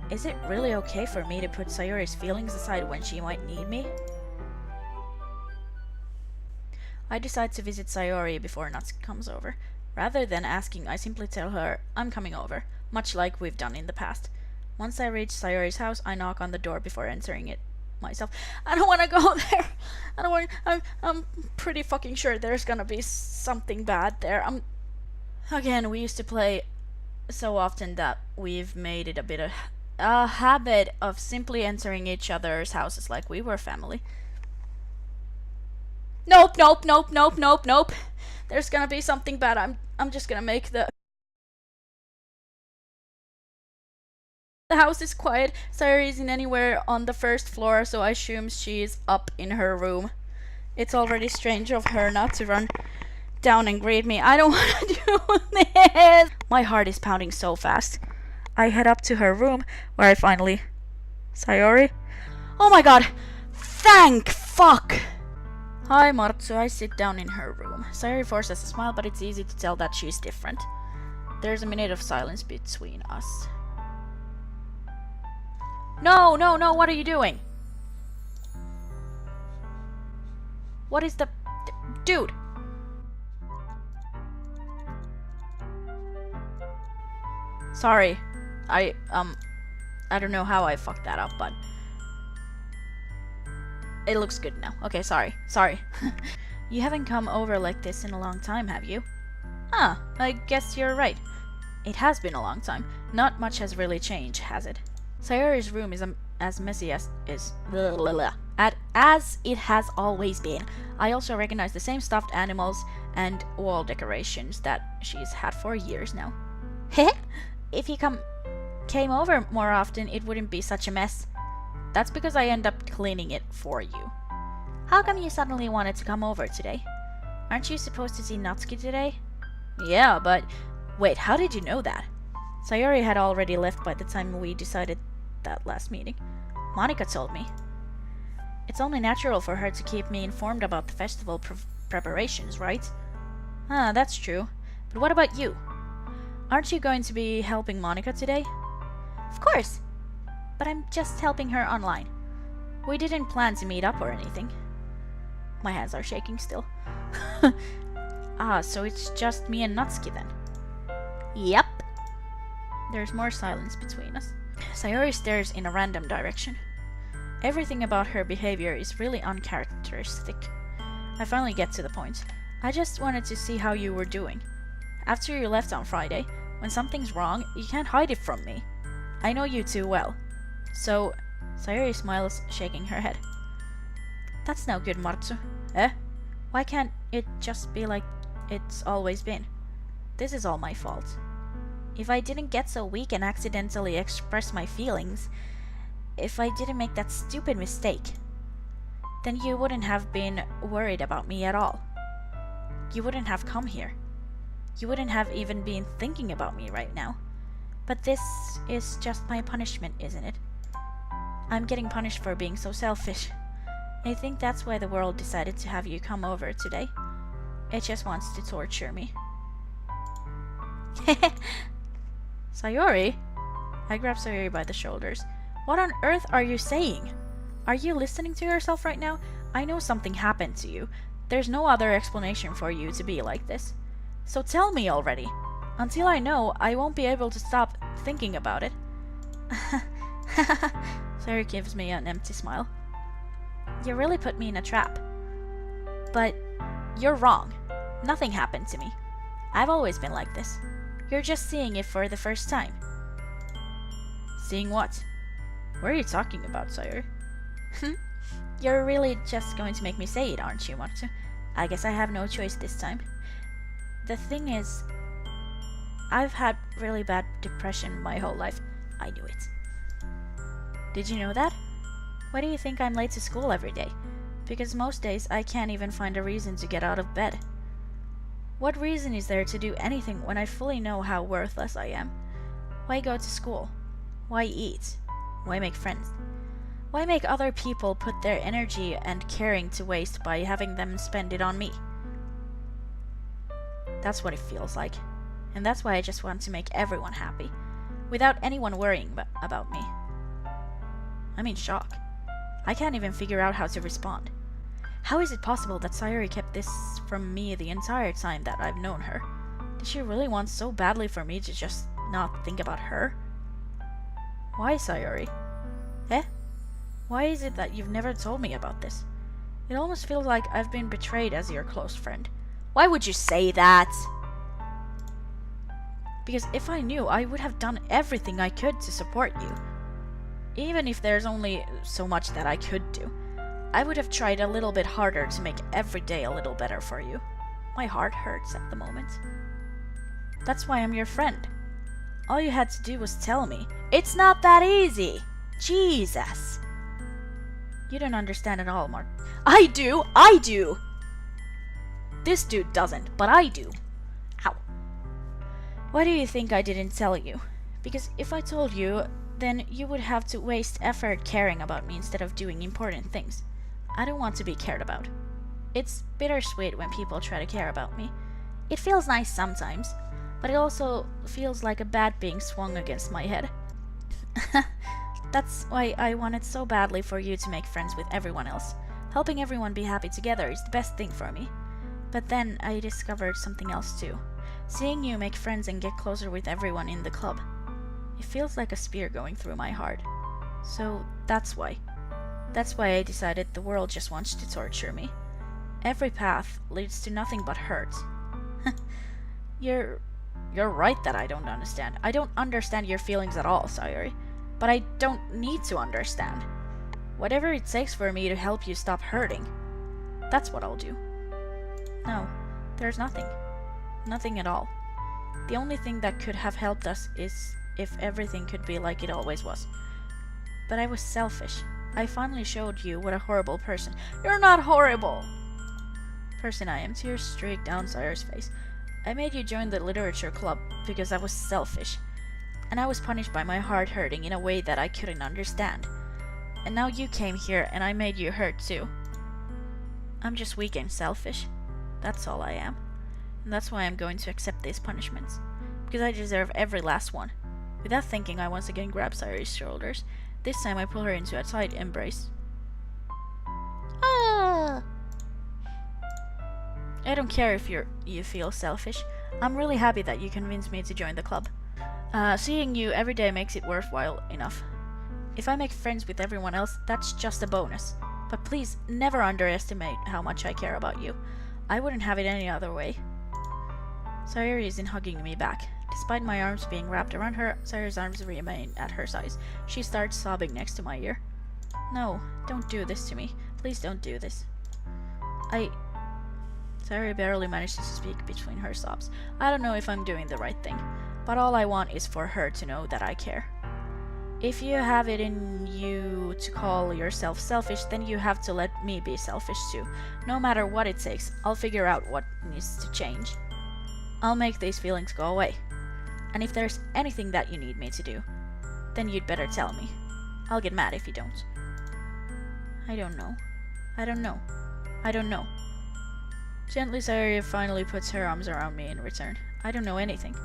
is it really okay for me to put Sayori's feelings aside when she might need me? I decide to visit Sayori before Natsuki comes over. Rather than asking, I simply tell her I'm coming over, much like we've done in the past. Once I reach Sayori's house, I knock on the door before entering it myself. I don't want to go there. I'm pretty fucking sure there's gonna be something bad there. Again, we used to play so often that we've made it a bit of a habit of simply entering each other's houses like we were family. Nope. There's gonna be something bad. I'm just gonna make the house is quiet. Sayori isn't anywhere on the first floor, so I assume she's up in her room. It's already strange of her not to run down and greet me. I don't want to do this. My heart is pounding so fast. I head up to her room, where I finally... Sayori? Oh my god! Thank fuck! Hi, Martsu. I sit down in her room. Sayori forces a smile, but it's easy to tell that she's different. There's a minute of silence between us. No, what are you doing? What is the... Dude! Sorry. I don't know how I fucked that up, but... It looks good now. Okay, sorry. You haven't come over like this in a long time, have you? Huh, I guess you're right. It has been a long time. Not much has really changed, has it? Sayori's room is as messy as it has always been. I also recognize the same stuffed animals and wall decorations that she's had for years now. Heh? If you came over more often, it wouldn't be such a mess. That's because I end up cleaning it for you. How come you suddenly wanted to come over today? Aren't you supposed to see Natsuki today? Yeah, but... Wait, how did you know that? Sayori had already left by the time we decided that last meeting. Monica told me. It's only natural for her to keep me informed about the festival preparations, right? Ah, that's true. But what about you? Aren't you going to be helping Monica today? Of course. But I'm just helping her online. We didn't plan to meet up or anything. My hands are shaking still. Ah, so it's just me and Natsuki then? Yep. There's more silence between us. Sayori stares in a random direction. Everything about her behavior is really uncharacteristic. I finally get to the point. I just wanted to see how you were doing. After you left on Friday, when something's wrong, you can't hide it from me. I know you too well. So, Sayori smiles, shaking her head. That's no good, Matsu. Eh? Why can't it just be like it's always been? This is all my fault. If I didn't get so weak and accidentally express my feelings, if I didn't make that stupid mistake, then you wouldn't have been worried about me at all. You wouldn't have come here. You wouldn't have even been thinking about me right now. But this is just my punishment, isn't it? I'm getting punished for being so selfish. I think that's why the world decided to have you come over today. It just wants to torture me. Sayori? I grab Sayori by the shoulders. What on earth are you saying? Are you listening to yourself right now? I know something happened to you. There's no other explanation for you to be like this. So tell me already. Until I know, I won't be able to stop thinking about it. Sayori gives me an empty smile. You really put me in a trap. But you're wrong. Nothing happened to me. I've always been like this. You're just seeing it for the first time. Seeing what? What are you talking about, Sayori? You're really just going to make me say it, aren't you, Matsu? I guess I have no choice this time. The thing is, I've had really bad depression my whole life. I knew it. Did you know that? Why do you think I'm late to school every day? Because most days I can't even find a reason to get out of bed. What reason is there to do anything when I fully know how worthless I am? Why go to school? Why eat? Why make friends? Why make other people put their energy and caring to waste by having them spend it on me? That's what it feels like. And that's why I just want to make everyone happy, without anyone worrying about me. I'm in shock. I can't even figure out how to respond. How is it possible that Sayori kept this from me the entire time that I've known her? Did she really want so badly for me to just not think about her? Why, Sayori? Eh? Why is it that you've never told me about this? It almost feels like I've been betrayed as your close friend. Why would you say that? Because if I knew, I would have done everything I could to support you. Even if there's only so much that I could do. I would have tried a little bit harder to make every day a little better for you. My heart hurts at the moment. That's why I'm your friend. All you had to do was tell me. It's not that easy! Jesus! You don't understand at all, Mark. I do! I do! This dude doesn't, but I do. Ow. Why do you think I didn't tell you? Because if I told you, then you would have to waste effort caring about me instead of doing important things. I don't want to be cared about. It's bittersweet when people try to care about me. It feels nice sometimes, but it also feels like a bat being swung against my head. That's why I wanted so badly for you to make friends with everyone else. Helping everyone be happy together is the best thing for me. But then I discovered something else too. Seeing you make friends and get closer with everyone in the club. It feels like a spear going through my heart. So that's why. That's why I decided the world just wants to torture me. Every path leads to nothing but hurt. You're right that I don't understand. I don't understand your feelings at all, Sayori. But I don't need to understand. Whatever it takes for me to help you stop hurting, that's what I'll do. No, there's nothing. Nothing at all. The only thing that could have helped us is if everything could be like it always was. But I was selfish. I finally showed you what a horrible person— You're not horrible! Person I am. Tears streaked down Sayori's face. I made you join the literature club because I was selfish. And I was punished by my heart hurting in a way that I couldn't understand. And now you came here and I made you hurt too. I'm just weak and selfish. That's all I am. And that's why I'm going to accept these punishments. Because I deserve every last one. Without thinking, I once again grab Sayori's shoulders. This time I pull her into a tight embrace. Ah! I don't care if you feel selfish. I'm really happy that you convinced me to join the club. Seeing you every day makes it worthwhile enough. If I make friends with everyone else, that's just a bonus. But please, never underestimate how much I care about you. I wouldn't have it any other way. Sayori isn't hugging me back. Despite my arms being wrapped around her, Sayori's arms remain at her sides. She starts sobbing next to my ear. No, don't do this to me. Please don't do this. Sayori barely manages to speak between her sobs. I don't know if I'm doing the right thing, but all I want is for her to know that I care. If you have it in you to call yourself selfish, then you have to let me be selfish too. No matter what it takes, I'll figure out what needs to change. I'll make these feelings go away. And if there's anything that you need me to do, then you'd better tell me. I'll get mad if you don't. I don't know. I don't know. I don't know. Gently, Sayori finally puts her arms around me in return. I don't know anything.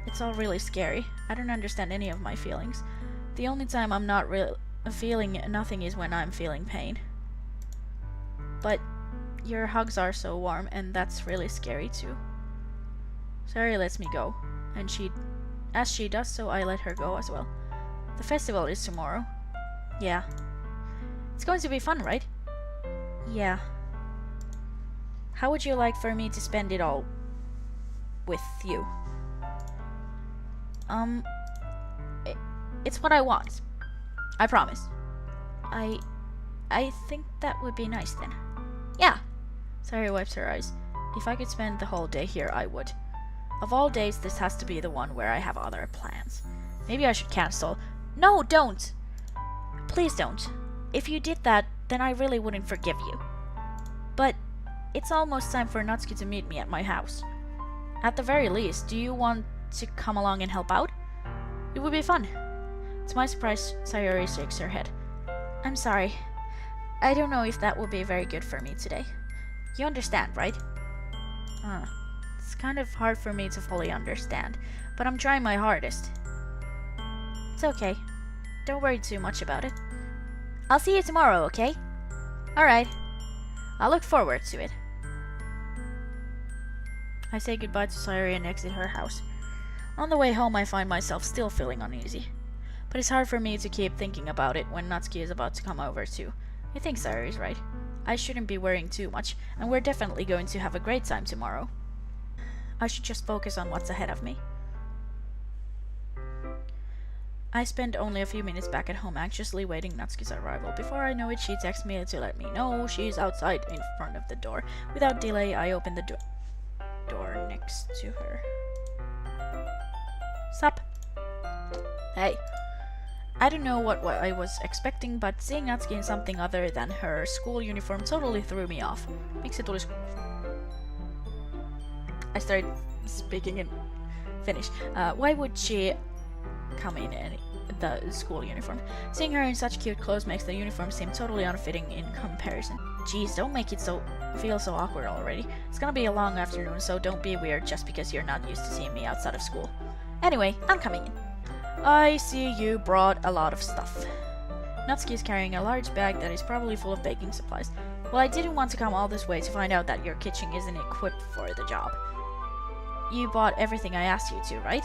It's all really scary. I don't understand any of my feelings. The only time I'm not feeling nothing is when I'm feeling pain. But your hugs are so warm, and that's really scary too. Sayori lets me go, and as she does so, I let her go as well. The festival is tomorrow. Yeah. It's going to be fun, right? Yeah. How would you like for me to spend it all with you? It's what I want. I promise. I think that would be nice then. Yeah. Sayori wipes her eyes. If I could spend the whole day here, I would. Of all days, this has to be the one where I have other plans. Maybe I should cancel. No, don't! Please don't. If you did that, then I really wouldn't forgive you. But it's almost time for Natsuki to meet me at my house. At the very least, do you want to come along and help out? It would be fun. To my surprise, Sayori shakes her head. I'm sorry. I don't know if that would be very good for me today. You understand, right? It's kind of hard for me to fully understand, but I'm trying my hardest. It's okay. Don't worry too much about it. I'll see you tomorrow, okay? Alright. I'll look forward to it. I say goodbye to Sayori and exit her house. On the way home, I find myself still feeling uneasy. But it's hard for me to keep thinking about it when Natsuki is about to come over too. I think Sayori's right. I shouldn't be worrying too much, and we're definitely going to have a great time tomorrow. I should just focus on what's ahead of me. I spend only a few minutes back at home anxiously waiting Natsuki's arrival. Before I know it, she texts me to let me know she's outside in front of the door. Without delay, I open the door next to her. Sup? Hey. I don't know what I was expecting, but seeing Natsuki in something other than her school uniform totally threw me off. I started speaking in Finnish. Why would she come in the school uniform? Seeing her in such cute clothes makes the uniform seem totally unfitting in comparison. Jeez, don't make it feel so awkward already. It's gonna be a long afternoon, so don't be weird just because you're not used to seeing me outside of school. Anyway, I'm coming in. I see you brought a lot of stuff. Natsuki is carrying a large bag that is probably full of baking supplies. Well, I didn't want to come all this way to find out that your kitchen isn't equipped for the job. You bought everything I asked you to, right?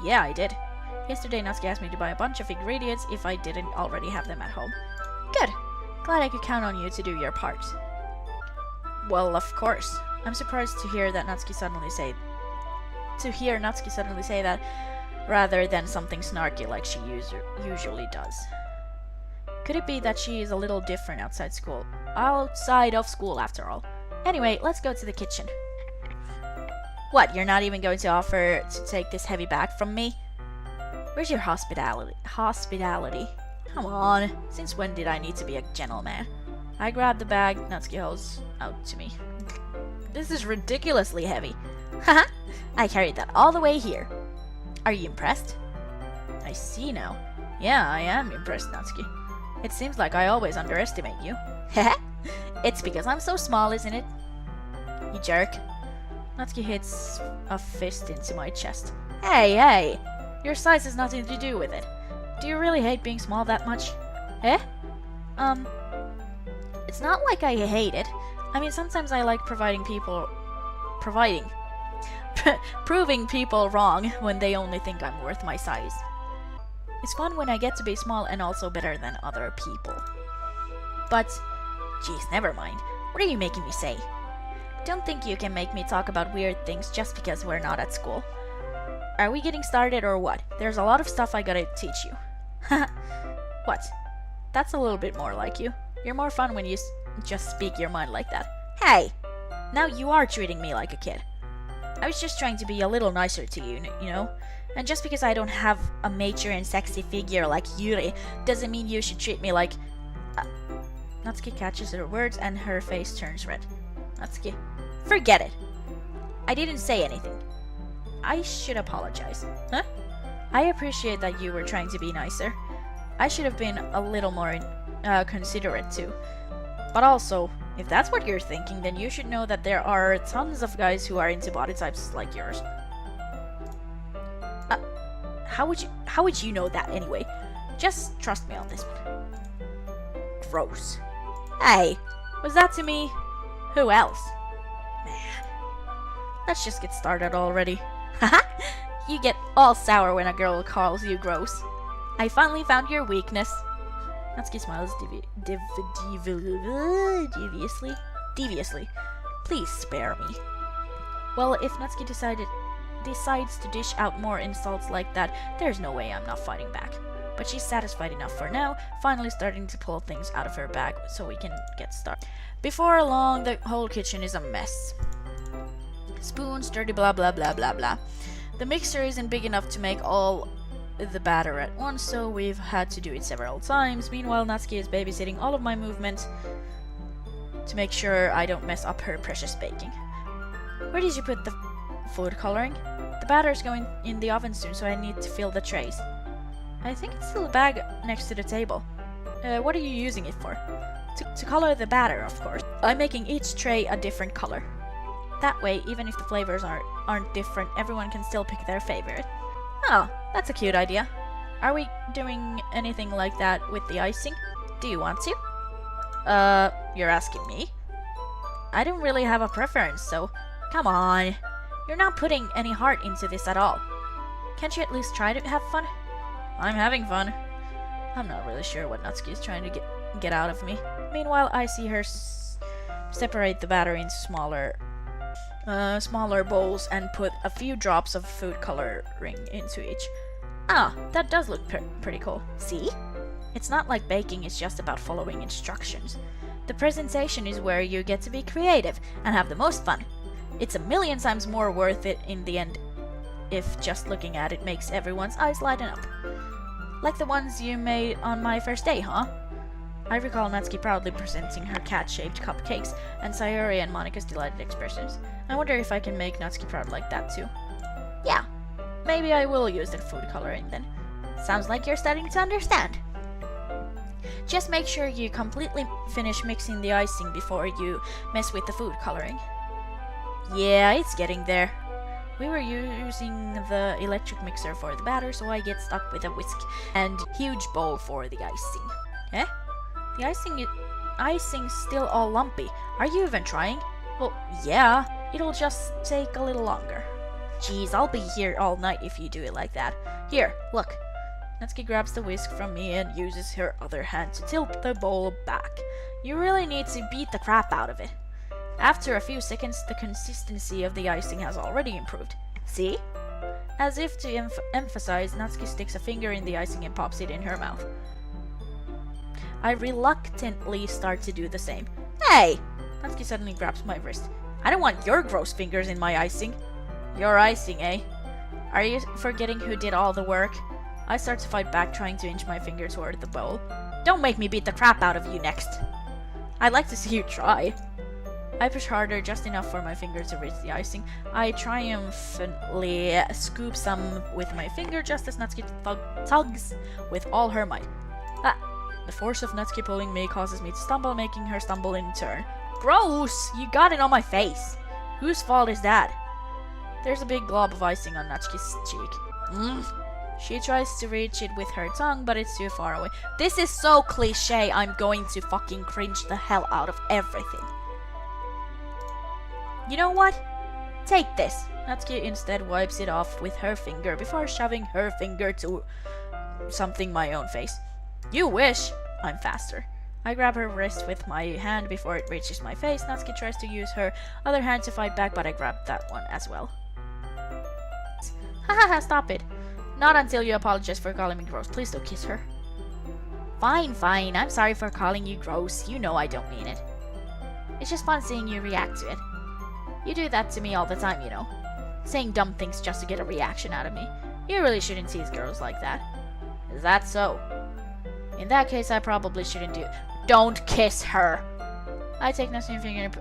Yeah, I did. Yesterday, Natsuki asked me to buy a bunch of ingredients if I didn't already have them at home. Good. Glad I could count on you to do your part. Well, of course. I'm surprised to hear Natsuki suddenly say that rather than something snarky like she usually does. Could it be that she is a little different outside of school after all? Anyway, let's go to the kitchen. What, you're not even going to offer to take this heavy bag from me? Where's your hospitality? Come on, since when did I need to be a gentleman? I grab the bag Natsuki holds out to me. This is ridiculously heavy. Haha, I carried that all the way here. Are you impressed? I see now. Yeah, I am impressed, Natsuki. It seems like I always underestimate you. It's because I'm so small, isn't it? You jerk. Natsuki hits a fist into my chest. Hey! Your size has nothing to do with it. Do you really hate being small that much? Eh? It's not like I hate it. I mean, sometimes I like proving people wrong when they only think I'm worth my size. It's fun when I get to be small and also better than other people. But, geez, never mind. What are you making me say? Don't think you can make me talk about weird things just because we're not at school. Are we getting started or what? There's a lot of stuff I gotta teach you. What? That's a little bit more like you. You're more fun when you just speak your mind like that. Hey! Now you are treating me like a kid. I was just trying to be a little nicer to you, you know? And just because I don't have a mature and sexy figure like Yuri doesn't mean you should treat me like... Natsuki catches her words and her face turns red. Natsuki, forget it. I didn't say anything. I should apologize. Huh? I appreciate that you were trying to be nicer. I should have been a little more considerate too. But also, if that's what you're thinking, then you should know that there are tons of guys who are into body types like yours. How would you know that anyway? Just trust me on this one. Gross. Hey, was that to me? Who else? Man. Let's just get started already. Haha! You get all sour when a girl calls you gross. I finally found your weakness. Natsuki smiles deviously. Please spare me. Well, if Natsuki decides to dish out more insults like that, there's no way I'm not fighting back. But she's satisfied enough for now, finally starting to pull things out of her bag so we can get started. Before long, the whole kitchen is a mess. Spoons, dirty blah blah blah blah blah. The mixer isn't big enough to make all the batter at once, so we've had to do it several times. Meanwhile, Natsuki is babysitting all of my movements to make sure I don't mess up her precious baking. Where did you put the food coloring? The batter's going in the oven soon, so I need to fill the trays. I think it's still a bag next to the table. What are you using it for? To color the batter, of course. I'm making each tray a different color. That way, even if the flavors aren't different, everyone can still pick their favorite. Oh, that's a cute idea. Are we doing anything like that with the icing? Do you want to? You're asking me? I don't really have a preference, so come on. You're not putting any heart into this at all. Can't you at least try to have fun? I'm having fun. I'm not really sure what Natsuki is trying to get out of me. Meanwhile, I see her separate the batter into smaller bowls and put a few drops of food coloring into each. Ah, that does look pretty cool. See? It's not like baking is just about following instructions. The presentation is where you get to be creative and have the most fun. It's a million times more worth it in the end if just looking at it makes everyone's eyes lighten up. Like the ones you made on my first day, huh? I recall Natsuki proudly presenting her cat-shaped cupcakes and Sayori and Monika's delighted expressions. I wonder if I can make Natsuki proud like that too. Yeah, maybe I will use the food coloring then. Sounds like you're starting to understand. Just make sure you completely finish mixing the icing before you mess with the food coloring. Yeah, it's getting there. We were using the electric mixer for the batter, so I get stuck with a whisk and huge bowl for the icing. Eh? The icing's still all lumpy. Are you even trying? Well, yeah. It'll just take a little longer. Jeez, I'll be here all night if you do it like that. Here, look. Natsuki grabs the whisk from me and uses her other hand to tilt the bowl back. You really need to beat the crap out of it. After a few seconds, the consistency of the icing has already improved. See? As if to emphasize, Natsuki sticks a finger in the icing and pops it in her mouth. I reluctantly start to do the same. Hey! Natsuki suddenly grabs my wrist. I don't want your gross fingers in my icing. Your icing, eh? Are you forgetting who did all the work? I start to fight back, trying to inch my finger toward the bowl. Don't make me beat the crap out of you next. I'd like to see you try. I push harder, just enough for my finger to reach the icing. I triumphantly scoop some with my finger just as Natsuki tugs with all her might. The force of Natsuki pulling me causes me to stumble, making her stumble in turn. Gross! You got it on my face! Whose fault is that? There's a big glob of icing on Natsuki's cheek. She tries to reach it with her tongue, but it's too far away. This is so cliche, I'm going to fucking cringe the hell out of everything. You know what? Take this. Natsuki instead wipes it off with her finger before shoving her finger to something my own face. You wish! I'm faster. I grab her wrist with my hand before it reaches my face. Natsuki tries to use her other hand to fight back, but I grab that one as well. Hahaha, stop it. Not until you apologize for calling me gross. Please don't kiss her. Fine, fine. I'm sorry for calling you gross. You know I don't mean it. It's just fun seeing you react to it. You do that to me all the time, you know. Saying dumb things just to get a reaction out of me. You really shouldn't tease girls like that. Is that so? In that case, I probably shouldn't do it. Don't kiss her! I take Natsuki's finger and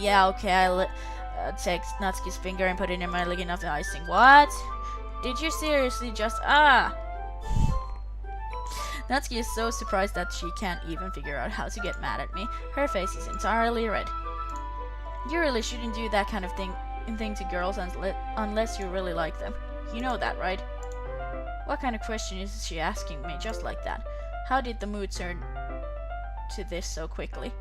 yeah, okay, I take Natsuki's finger and put it in my licking of the icing. What? Did you seriously just... Natsuki is so surprised that she can't even figure out how to get mad at me. Her face is entirely red. You really shouldn't do that kind of thing to girls unless you really like them. You know that, right? What kind of question is she asking me just like that? How did the mood turn to this so quickly?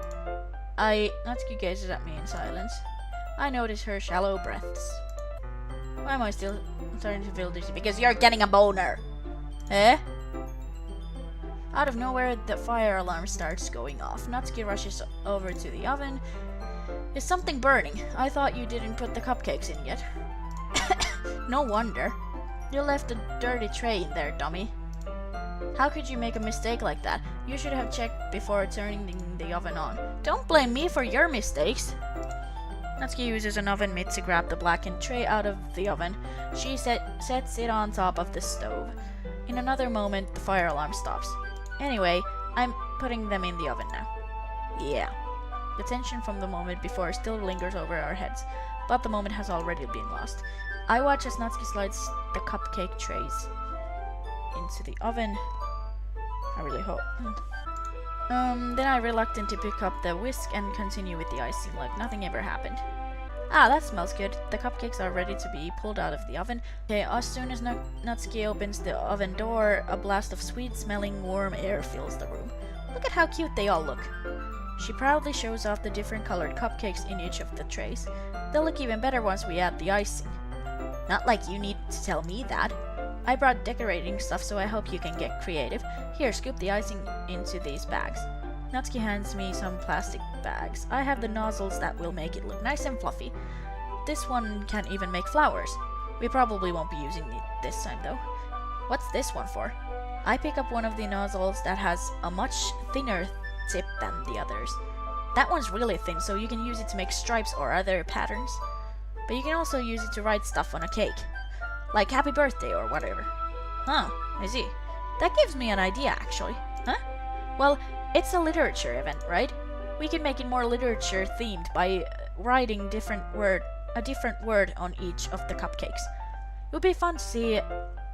Natsuki gazes at me in silence. I notice her shallow breaths. Why am I still starting to feel dizzy? Because you're getting a boner! Eh? Out of nowhere, the fire alarm starts going off. Natsuki rushes over to the oven. Is something burning? I thought you didn't put the cupcakes in yet. No wonder. You left a dirty tray in there, dummy. How could you make a mistake like that? You should have checked before turning the oven on. Don't blame me for your mistakes. Natsuki uses an oven mitt to grab the blackened tray out of the oven. She sets it on top of the stove. In another moment, the fire alarm stops. Anyway, I'm putting them in the oven now. Yeah. The tension from the moment before still lingers over our heads, but the moment has already been lost. I watch as Natsuki slides the cupcake trays into the oven. I really hope. Then I reluctantly pick up the whisk and continue with the icing like nothing ever happened. Ah, that smells good. The cupcakes are ready to be pulled out of the oven. Okay, as soon as Natsuki opens the oven door, a blast of sweet-smelling warm air fills the room. Look at how cute they all look. She proudly shows off the different colored cupcakes in each of the trays. They'll look even better once we add the icing. Not like you need to tell me that. I brought decorating stuff, so I hope you can get creative. Here, scoop the icing into these bags. Natsuki hands me some plastic bags. I have the nozzles that will make it look nice and fluffy. This one can even make flowers. We probably won't be using it this time though. What's this one for? I pick up one of the nozzles that has a much thinner tip than the others. That one's really thin, so you can use it to make stripes or other patterns. But you can also use it to write stuff on a cake. Like happy birthday or whatever. Huh, I see. That gives me an idea actually. Huh? Well, it's a literature event, right? We can make it more literature themed by writing a different word on each of the cupcakes. It would be fun to see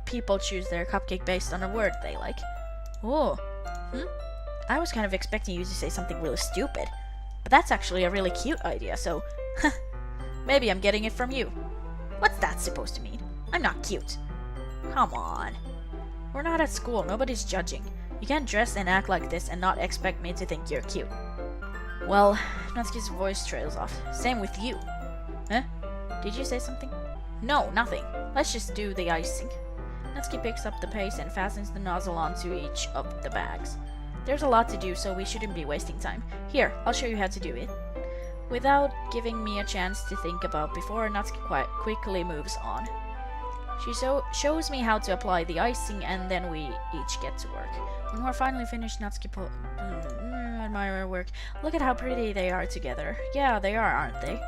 people choose their cupcake based on a word they like. Oh, I was kind of expecting you to say something really stupid, but that's actually a really cute idea, so maybe I'm getting it from you. What's that supposed to mean? I'm not cute. Come on. We're not at school, nobody's judging. You can't dress and act like this and not expect me to think you're cute. Well, Natsuki's voice trails off. Same with you. Huh? Did you say something? No, nothing. Let's just do the icing. Natsuki picks up the paste and fastens the nozzle onto each of the bags. There's a lot to do, so we shouldn't be wasting time. Here, I'll show you how to do it. Without giving me a chance to think about before, Natsuki quite quickly moves on. She shows me how to apply the icing, and then we each get to work. When we're finally finished, Natsuki admire our work. Look at how pretty they are together. Yeah, they are, aren't they?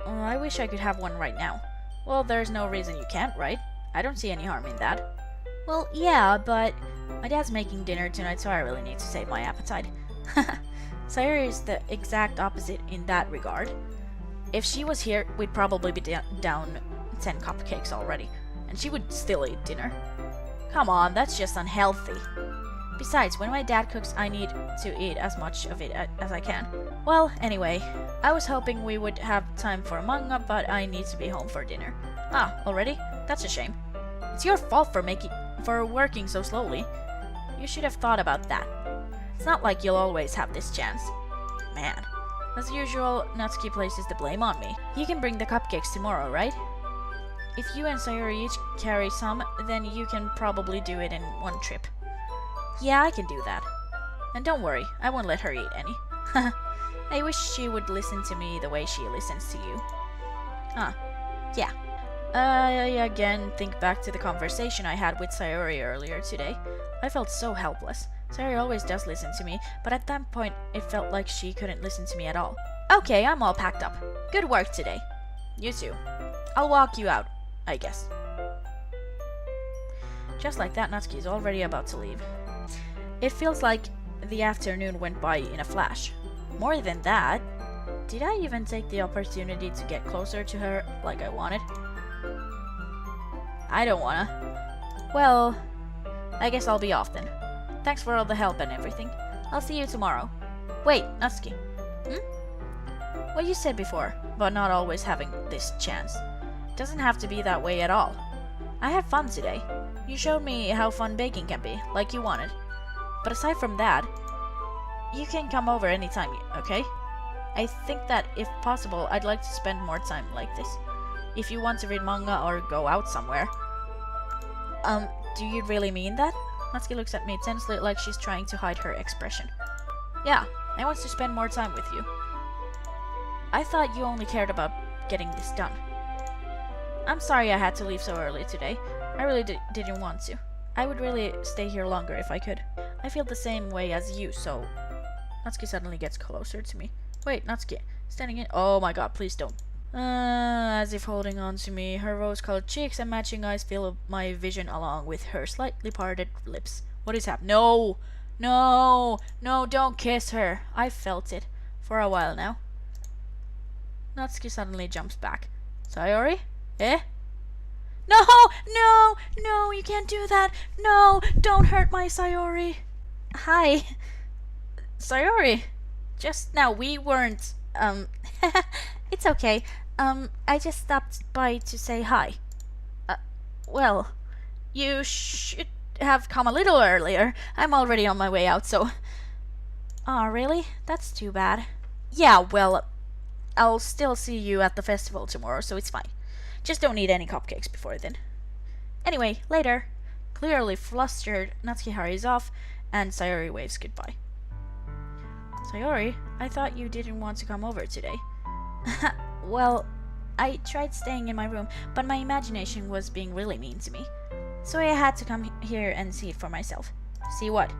I wish I could have one right now. Well, there's no reason you can't, right? I don't see any harm in that. Well, yeah, but my dad's making dinner tonight, so I really need to save my appetite. Sayori is the exact opposite in that regard. If she was here, we'd probably be down 10 cupcakes already. and she would still eat dinner. Come on, that's just unhealthy. Besides, when my dad cooks, I need to eat as much of it as I can. Well, anyway, I was hoping we would have time for manga, but I need to be home for dinner. Ah, already? That's a shame. It's your fault for working so slowly. You should have thought about that. It's not like you'll always have this chance. Man. As usual, Natsuki places the blame on me. You can bring the cupcakes tomorrow, right? If you and Sayori each carry some, then you can probably do it in one trip. Yeah, I can do that. And don't worry, I won't let her eat any. I wish she would listen to me the way she listens to you. Yeah. I again think back to the conversation I had with Sayori earlier today. I felt so helpless. Sayori always does listen to me, but at that point it felt like she couldn't listen to me at all. Okay, I'm all packed up. Good work today. You too. I'll walk you out, I guess. Just like that, Natsuki is already about to leave. It feels like the afternoon went by in a flash. More than that, did I even take the opportunity to get closer to her like I wanted? I don't wanna. Well, I guess I'll be off then. Thanks for all the help and everything. I'll see you tomorrow. Wait, Natsuki. What you said before, about not always having this chance. Doesn't have to be that way at all. I had fun today. You showed me how fun baking can be, like you wanted. But aside from that, you can come over anytime, okay? I think that, if possible, I'd like to spend more time like this. If you want to read manga or go out somewhere. Do you really mean that? Natsuki looks at me tensely like she's trying to hide her expression. Yeah, I want to spend more time with you. I thought you only cared about getting this done. I'm sorry I had to leave so early today. I really didn't want to. I would really stay here longer if I could. I feel the same way as you, so... Natsuki suddenly gets closer to me. Wait, Natsuki. Standing in... Oh my god, please don't. As if holding on to me, her rose-colored cheeks and matching eyes fill my vision along with her slightly parted lips. What is happening? No! No! No, don't kiss her! I've felt it. For a while now. Natsuki suddenly jumps back. Sayori? Eh? No! No! No, you can't do that! No! Don't hurt my Sayori! Hi. Sayori. Just now, we weren't, It's okay. I just stopped by to say hi. Well, you should have come a little earlier. I'm already on my way out, so... Aw, really? That's too bad. Yeah, well, I'll still see you at the festival tomorrow, so it's fine. Just don't eat any cupcakes before then. Anyway, later. Clearly flustered, Natsuki hurries off, and Sayori waves goodbye. Sayori, I thought you didn't want to come over today. Well, I tried staying in my room, but my imagination was being really mean to me. So I had to come here and see it for myself. See what?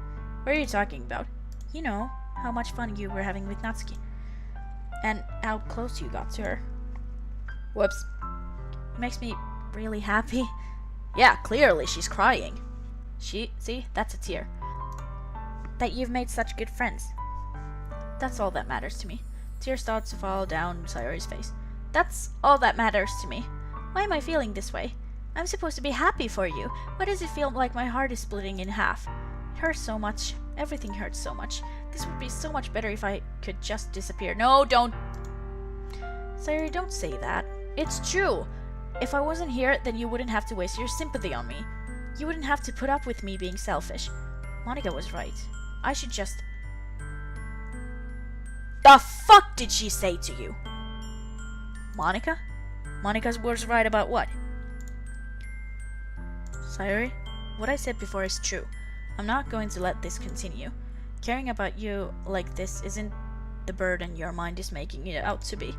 What are you talking about? You know, how much fun you were having with Natsuki. And how close you got to her. Whoops. It makes me really happy. Yeah, clearly she's crying. See, that's a tear. That you've made such good friends. That's all that matters to me. Tears start to fall down Sayori's face. That's all that matters to me. Why am I feeling this way? I'm supposed to be happy for you. Why does it feel like my heart is splitting in half? It hurts so much. Everything hurts so much. This would be so much better if I could just disappear. No, don't. Sayori, don't say that. It's true. If I wasn't here, then you wouldn't have to waste your sympathy on me. You wouldn't have to put up with me being selfish. Monica was right. I should just... The fuck did she say to you? Monica? Monica was right about what? Sayori, what I said before is true. I'm not going to let this continue. Caring about you like this isn't the burden your mind is making it out to be.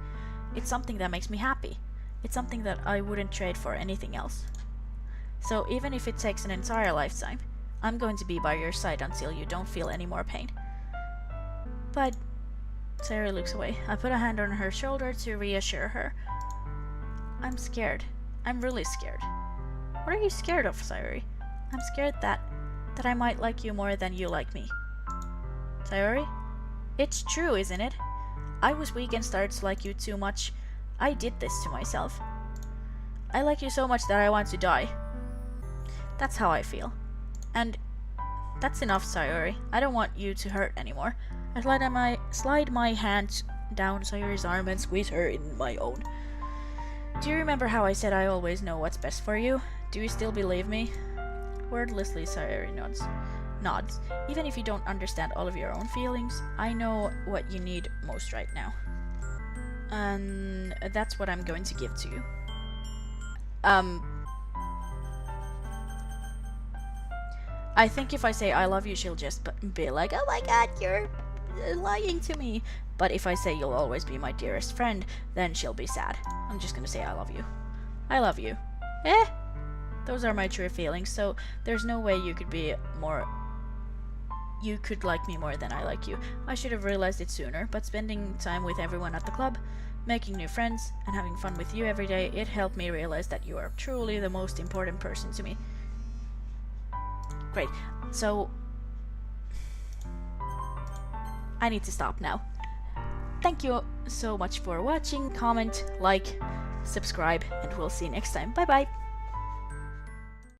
It's something that makes me happy. It's something that I wouldn't trade for anything else. So even if it takes an entire lifetime, I'm going to be by your side until you don't feel any more pain. But... Sayori looks away. I put a hand on her shoulder to reassure her. I'm scared. I'm really scared. What are you scared of, Sayori? I'm scared that I might like you more than you like me. Sayori? It's true, isn't it? I was weak and started to like you too much. I did this to myself. I like you so much that I want to die. That's how I feel. And that's enough, Sayori. I don't want you to hurt anymore. I slide my hand down Sayori's arm and squeeze her in my own. Do you remember how I said I always know what's best for you? Do you still believe me? Wordlessly, Sayori nods. Even if you don't understand all of your own feelings, I know what you need most right now. And that's what I'm going to give to you. I think if I say I love you, she'll just be like, oh my god, you're lying to me. But if I say you'll always be my dearest friend, then she'll be sad. I'm just gonna say I love you. I love you. Those are my true feelings, so there's no way you could like me more than I like you. I should have realized it sooner, but spending time with everyone at the club, making new friends, and having fun with you every day, it helped me realize that you are truly the most important person to me. Great. So I need to stop now. Thank you so much for watching. Comment, like, subscribe, and we'll see you next time. Bye bye.